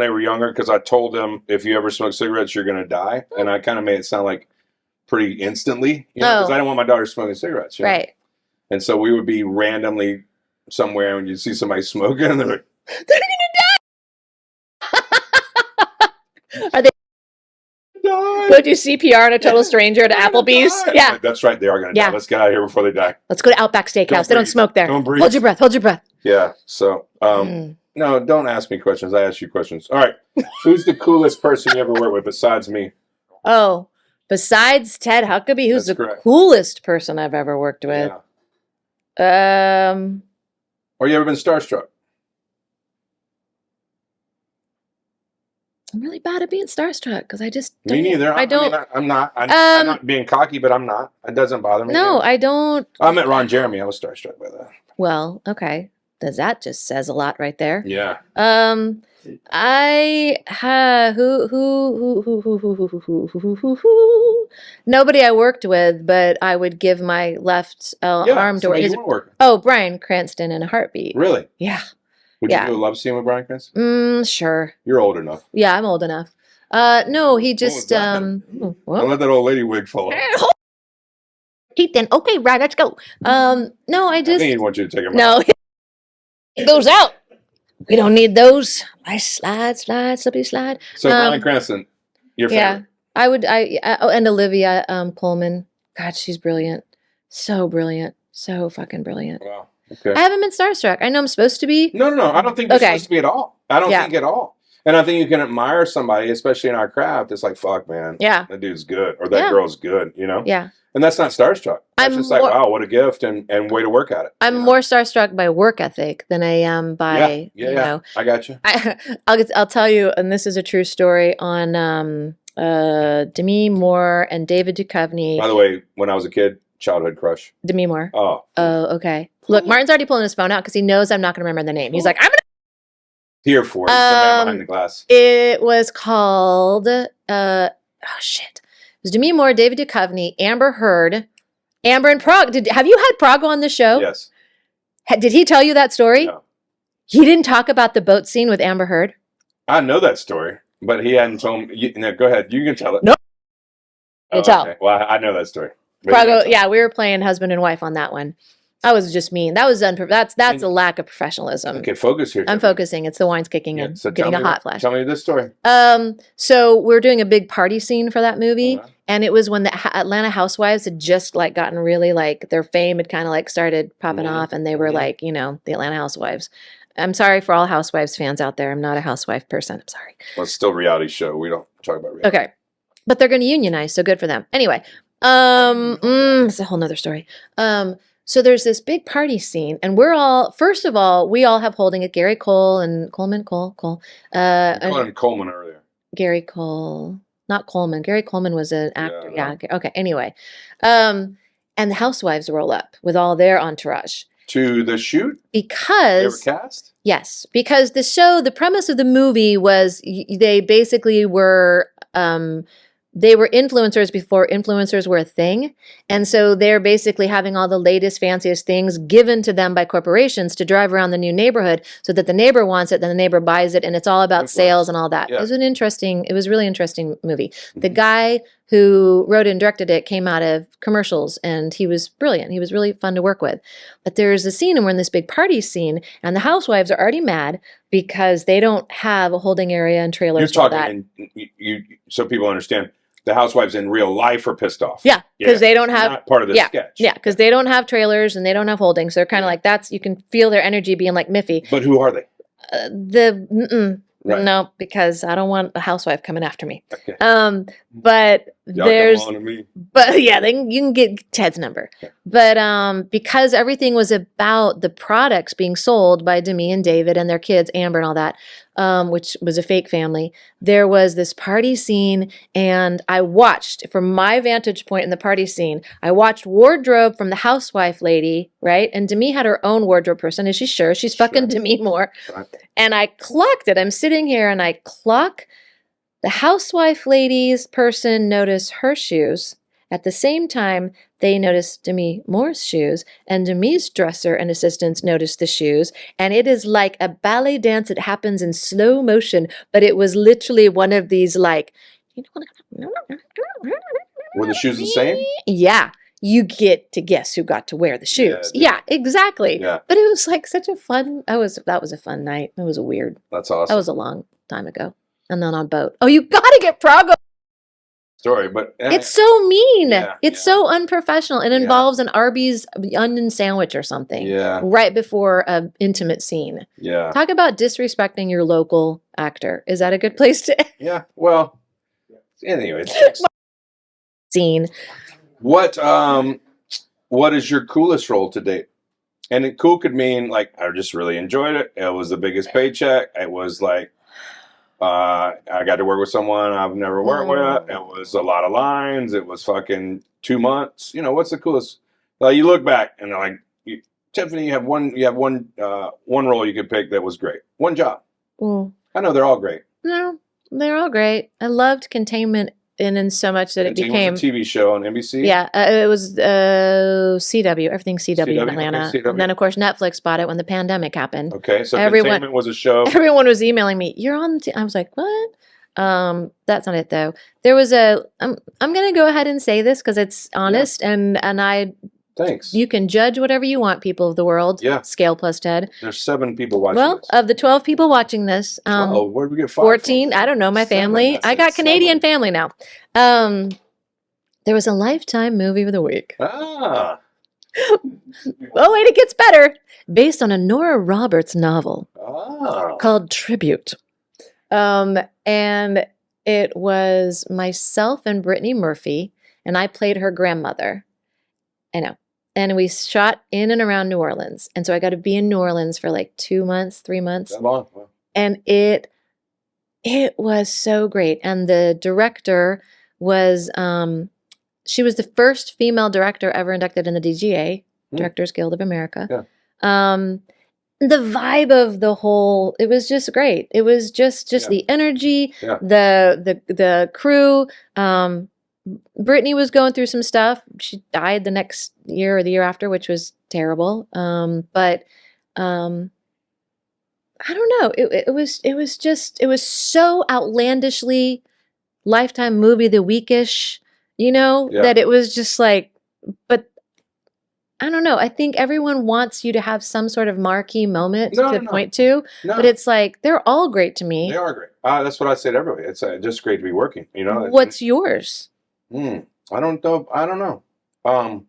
they were younger because I told them if you ever smoke cigarettes you're gonna die, and I kind of made it sound like pretty instantly, because I didn't want my daughter smoking cigarettes. Right. And so we would be randomly somewhere and you'd see somebody smoking and they're like, they're gonna die. Are they? Go do CPR on a total stranger at Applebee's. Yeah, that's right. They are going to die. Let's get out of here before they die. Let's go to Outback Steakhouse. They don't smoke there. Don't breathe. Hold your breath. Hold your breath. Yeah. So, no, don't ask me questions. I ask you questions. All right. Who's the coolest person you ever worked with besides me? Oh, besides Ted Huckabee, who's the coolest person I've ever worked with? Yeah. Or you ever been starstruck? I'm really bad at being starstruck because I just don't. Me neither. I don't. I'm not. I'm not being cocky, but I'm not. It doesn't bother me. No, I don't. I met Ron Jeremy. I was starstruck by that. Well, okay. That just says a lot right there. Yeah. I nobody I worked with, but I would give my left arm to. Oh, Bryan Cranston in a heartbeat. Really? Yeah. Would you do a love scene with Bryan Cranston? Sure. You're old enough. Yeah, I'm old enough. No, he just don't let that old lady wig fall off. Keep then. Okay, right, let's go. No, I think he'd want you to take him out. No, it goes out. We don't need those. I slide, slippy slide. So Bryan Cranston, your favorite? Yeah, I would. And Olivia Colman. God, she's brilliant. So brilliant. So fucking brilliant. Wow. Okay. I haven't been starstruck. I know I'm supposed to be. No. I don't think you're supposed to be at all. I don't think at all. And I think you can admire somebody, especially in our craft. It's like, fuck, man. Yeah. That dude's good. Or that girl's good, you know? Yeah. And that's not starstruck. That's just like, wow, what a gift and way to work at it. I'm more starstruck by work ethic than I am by, you know. I got you. I'll tell you, and this is a true story on Demi Moore and David Duchovny. By the way, when I was a kid, childhood crush. Demi Moore. Oh. Oh, okay. Look, Martin's already pulling his phone out because he knows I'm not going to remember the name. He's like, I'm going to. Here for it. The man behind the glass. It was called, oh shit. It was Demi Moore, David Duchovny, Amber Heard, Amber and Prague. Have you had Prague on the show? Yes. Did he tell you that story? No. He didn't talk about the boat scene with Amber Heard? I know that story, but he hadn't told me. No, go ahead. You can tell it. No. Oh, tell. Okay. Well, I know that story. Prague, yeah, we were playing husband and wife on that one. I was just mean. That was that's a lack of professionalism. Okay, focus here. I'm focusing. It's the wine's kicking in. So getting a hot flash. Tell me this story. So we're doing a big party scene for that movie, Uh-huh. and it was when the Atlanta Housewives had just like gotten really like their fame had kind of like started popping off, and they were like, you know, the Atlanta Housewives. I'm sorry for all Housewives fans out there. I'm not a housewife person. I'm sorry. Well, it's still a reality show. We don't talk about reality. Okay, but they're going to unionize, so good for them. Anyway, it's a whole nother story. So there's this big party scene, and we're all, first of all, we all have holding it. Gary Cole and Coleman, Cole. You called him Coleman earlier. Gary Cole, not Coleman. Gary Coleman was an actor. Yeah. Okay. Anyway, and the housewives roll up with all their entourage to the shoot because they were cast. Yes, because the premise of the movie was they basically were. They were influencers before influencers were a thing. And so they're basically having all the latest, fanciest things given to them by corporations to drive around the new neighborhood so that the neighbor wants it, then the neighbor buys it, and it's all about sales and all that. Yeah. It was a really interesting movie. The guy who wrote and directed it came out of commercials, and he was brilliant. He was really fun to work with. But there's a scene, and we're in this big party scene, and the housewives are already mad because they don't have a holding area and trailers. You're talking, and so people understand. The housewives in real life are pissed off. Yeah, because they don't have not part of the sketch. Yeah, because they don't have trailers and they don't have holdings. So they're kind of like you can feel their energy being like Miffy. But who are they? Right. No, because I don't want a housewife coming after me. Okay. But Y'all come on to me. But yeah, you can get Ted's number. Okay. But because everything was about the products being sold by Demi and David and their kids, Amber and all that, which was a fake family, there was this party scene, and I watched, from my vantage point in the party scene, I watched wardrobe from the housewife lady, right? And Demi had her own wardrobe person. Is she sure? She's fucking Demi Moore. Right. And I clocked it. I'm sitting here and I clock the housewife lady's person notice her shoes. At the same time, they notice Demi Moore's shoes, and Demi's dresser and assistants notice the shoes. And it is like a ballet dance that happens in slow motion, but it was literally one of these like... Were the shoes the same? Yeah. You get to guess who got to wear the shoes. Yeah, exactly. Yeah. But it was like such a fun... That was a fun night. It was a weird... That's awesome. That was a long time ago. And then on boat. Oh, you gotta get Prago. Story, but it's so mean. It's so unprofessional. It involves an Arby's onion sandwich or something. Yeah. Right before an intimate scene. Yeah. Talk about disrespecting your local actor. Is that a good place to? Yeah. Well. Anyway. Scene. What is your coolest role to date? And cool could mean like I just really enjoyed it. It was the biggest paycheck. It was like. I got to work with someone I've never worked with. It was a lot of lines. It was fucking 2 months. You know, what's the coolest? You look back and they're like, Tiffany, you have one role you could pick that was great. One job. I know they're all great. No, they're all great. I loved Containment in so much that it became a TV show on NBC. Yeah, it was CW, everything CW in Atlanta. Okay, CW. And then of course Netflix bought it when the pandemic happened. Okay, so Containment was a show. Everyone was emailing me, "You're on." I was like, "What?" That's not it though. There was I'm gonna go ahead and say this because it's honest, and I. Thanks. You can judge whatever you want, people of the world. Yeah. Scale plus Ted. There's 7 people watching this. Well, of the 12 people watching this. Where did we get 5 14. from? I don't know, my family. I got Canadian family now. There was a Lifetime movie of the week. Ah. Oh, wait, it gets better. Based on a Nora Roberts novel called Tribute. And it was myself and Brittany Murphy, and I played her grandmother. I know. And we shot in and around New Orleans. And so I got to be in New Orleans for like 2 months, 3 months. That long? Wow. And it was so great. And the director was she was the first female director ever inducted in the DGA, Directors Guild of America. Yeah. The vibe of the whole, it was just great. It was just the energy, the crew. Brittany was going through some stuff. She died the next year or the year after, which was terrible. But I don't know. It was so outlandishly Lifetime movie of the weekish, that it was just like, but I don't know. I think everyone wants you to have some sort of marquee moment to point to, but it's like, they're all great to me. They are great. That's what I say to everybody. It's just great to be working, What's yours? I don't know. I don't know. I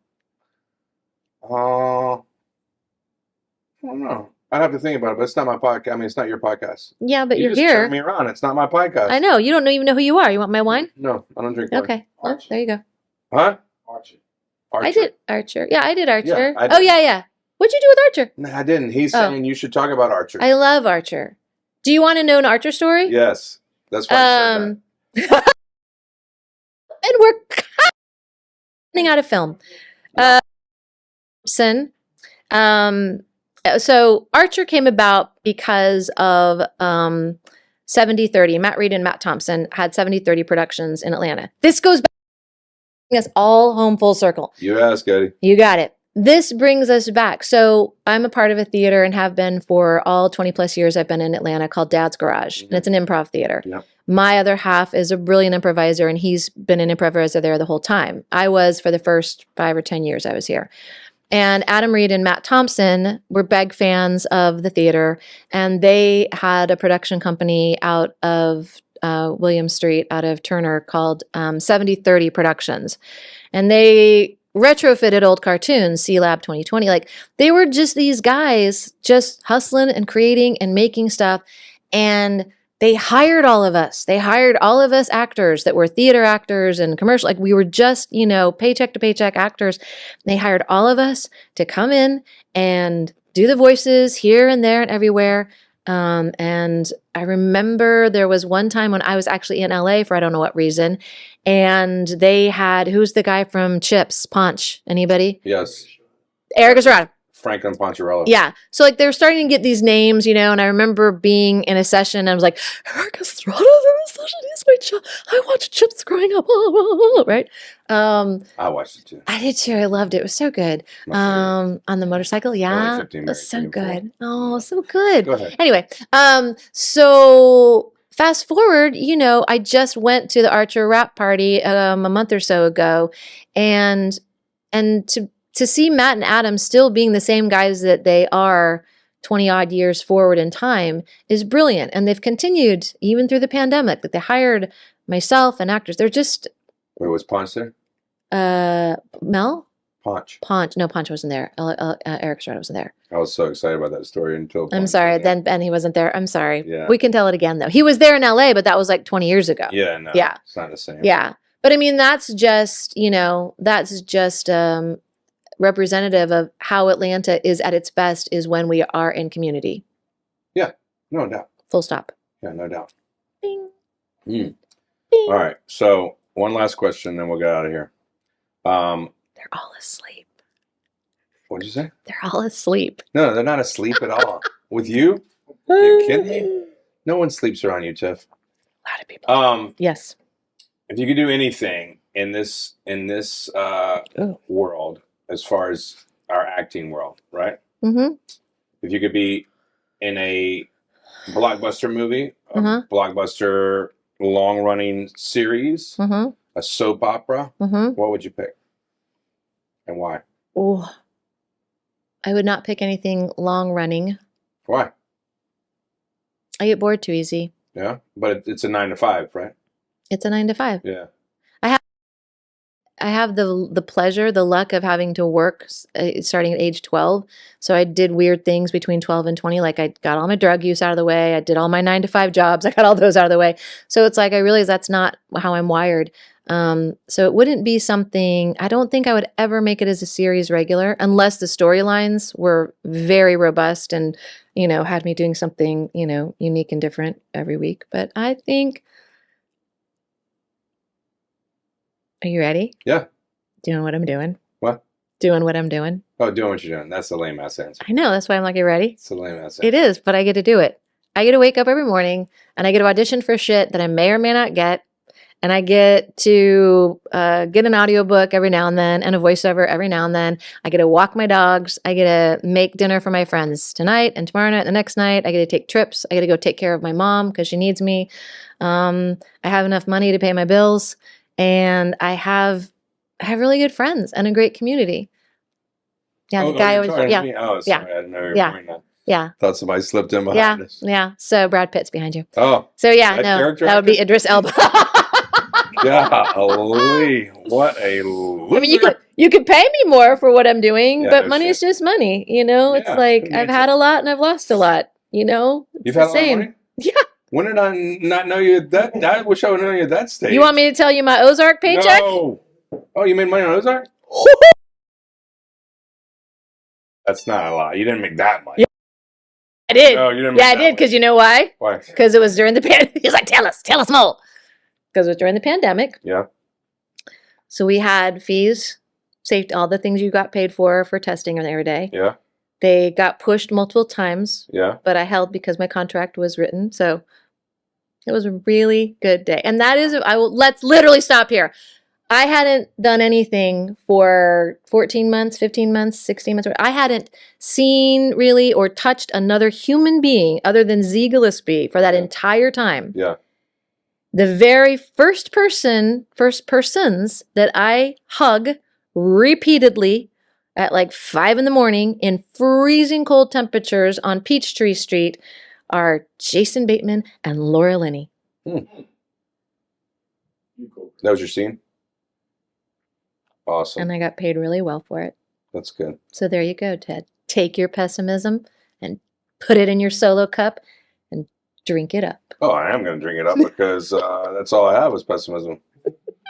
don't know. I'd have to think about it, but it's not my podcast. I mean, it's not your podcast. Yeah, but you're just here. turn me around. It's not my podcast. I know. You don't even know who you are. You want my wine? No, I don't drink wine. Okay. Well, there you go. Huh? Archer. I did Archer. Yeah, I did Archer. Yeah, I did. Oh, yeah. What'd you do with Archer? No, I didn't. He's saying you should talk about Archer. I love Archer. Do you want to know an Archer story? Yes. That's why I said that. And we're running out of film. So Archer came about because of 70/30. Matt Reed and Matt Thompson had 70/30 Productions in Atlanta. This goes back, us all home full circle. You asked, Eddie. You got it. This brings us back. So I'm a part of a theater and have been for all 20 plus years I've been in Atlanta called Dad's Garage. And it's an improv theater. Yep. My other half is a brilliant improviser, and he's been an improviser there the whole time. I was for the first 5 or 10 years I was here. And Adam Reed and Matt Thompson were big fans of the theater, and they had a production company out of William Street, out of Turner, called 70/30 Productions. And they retrofitted old cartoons, C-Lab 2020. Like, they were just these guys just hustling and creating and making stuff. And they hired all of us. They hired all of us actors that were theater actors and commercial. Like, we were just, paycheck to paycheck actors. They hired all of us to come in and do the voices here and there and everywhere. And I remember there was one time when I was actually in LA for I don't know what reason. And they had, who's the guy from Chips? Ponch. Anybody? Yes. Eric Estrada. Franklin Poncherello. Yeah. So like they were starting to get these names, and I remember being in a session and I was like, Eric Estrada's in this session. He's my child. I watched Chips growing up. Right? I watched it too. I did too. I loved it. It was so good. On the motorcycle. Yeah. It was so good. Oh, so good. Go ahead. Anyway, so fast forward, I just went to the Archer rap party a month or so ago, and to see Matt and Adam still being the same guys that they are 20 odd years forward in time is brilliant. And they've continued even through the pandemic, that they hired myself and actors. They're just. Wait, was Ponch there? Mel? Ponch. No, Ponch wasn't there. Eric Estrada wasn't there. I was so excited about that story until. I'm sorry. Then Ben, he wasn't there. I'm sorry. Yeah. We can tell it again though. He was there in LA, but that was like 20 years ago. Yeah, no. Yeah. It's not the same. Yeah. But I mean, that's just, representative of how Atlanta is at its best is when we are in community. Yeah, no doubt. Full stop. Yeah, no doubt. Bing. Bing. Bing. All right. So one last question, then we'll get out of here. They're all asleep. What'd you say? They're all asleep. No, they're not asleep at all. With you? Are you kidding me? No one sleeps around you, Tiff. A lot of people. Yes. If you could do anything in this world, as far as our acting world, right? Mm-hmm. If you could be in a blockbuster movie, a blockbuster long-running series, a soap opera, what would you pick? And why? Oh, I would not pick anything long-running. Why? I get bored too easy. Yeah, but it's a 9 to 5, right? It's a 9 to 5. Yeah. I have the pleasure, the luck of having to work starting at age 12. So I did weird things between 12 and 20. Like I got all my drug use out of the way. I did all my 9 to 5 jobs. I got all those out of the way. So it's like I realize that's not how I'm wired. So it wouldn't be something, I don't think I would ever make it as a series regular unless the storylines were very robust and, had me doing something, unique and different every week. But I think, are you ready? Yeah. Doing what I'm doing. What? Doing what I'm doing. Oh, doing what you're doing. That's the lame ass answer. I know. That's why I'm like, you ready? It's the lame ass answer. It is, but I get to do it. I get to wake up every morning and I get to audition for shit that I may or may not get. And I get to get an audiobook every now and then and a voiceover every now and then. I get to walk my dogs. I get to make dinner for my friends tonight and tomorrow night and the next night. I get to take trips. I get to go take care of my mom because she needs me. I have enough money to pay my bills. And I have really good friends and a great community. Yeah, the guy always, sorry, yeah. Oh, sorry, Yeah. I didn't know you were Yeah. pointing that. Yeah. Thought somebody slipped in behind us. Yeah. So Brad Pitt's behind you. Oh. So yeah, That no, character that would be actor? Idris Elba. Golly, what a I mean, you could pay me more for what I'm doing, Yeah, but no money shit. is just money. It's Yeah, like who I've needs had it? a lot and I've lost a lot. It's You've the had a lot of same. money? Yeah. When did I not know you at that? I wish I would know you at that stage. You want me to tell you my Ozark paycheck? No. Oh, you made money on Ozark? That's not a lot. You didn't make that much. Yeah. I did. No, you didn't make Yeah, I that did. much. Because you know why? Why? Because it was during the pandemic. He's like, tell us more. Because it was during the pandemic. Yeah. So we had fees, safety, all the things you got paid for testing every day. Yeah. They got pushed multiple times, Yeah. but I held because my contract was written. So it was a really good day. And that is, let's literally stop here. I hadn't done anything for 14 months, 15 months, 16 months. I hadn't seen really or touched another human being other than Z Gillespie for that entire time. Yeah. The very first persons that I hug repeatedly at like 5 a.m. in freezing cold temperatures on Peachtree Street are Jason Bateman and Laura Linney. That was your scene? Awesome. And I got paid really well for it. That's good. So there you go, Ted. Take your pessimism and put it in your solo cup and drink it up. Oh, I am going to drink it up because that's all I have is pessimism.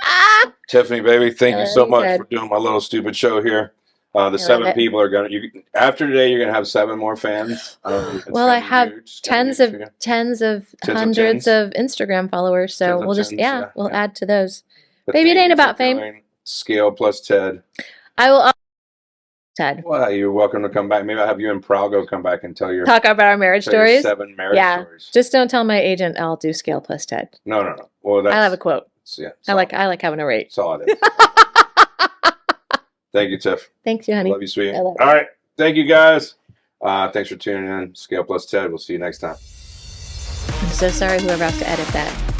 Ah! Tiffany, baby, thank you so you, much Ted. for doing my little stupid show here. The 7 it. people are going to, after today, you're going to have 7 more fans. Well, I have tens of hundreds of Instagram followers. So we'll just, we'll add to those. But Baby, it thank ain't you for about fame. doing Scale plus Ted. I will, Ted, Well, you're welcome to come back. Maybe I'll have you and Pralgo come back and tell your talk about our marriage stories. 7 marriage Yeah. stories. Just don't tell my agent I'll do Scale plus Ted. No. Well, that's, I have a quote. Yeah, I like having a rate. That's all it is. Thank you, Tiff. Thanks, you, honey. Love you, sweetie. I love All you. right. Thank you, guys. Thanks for tuning in. Scale plus Ted. We'll see you next time. I'm so sorry whoever has to edit that.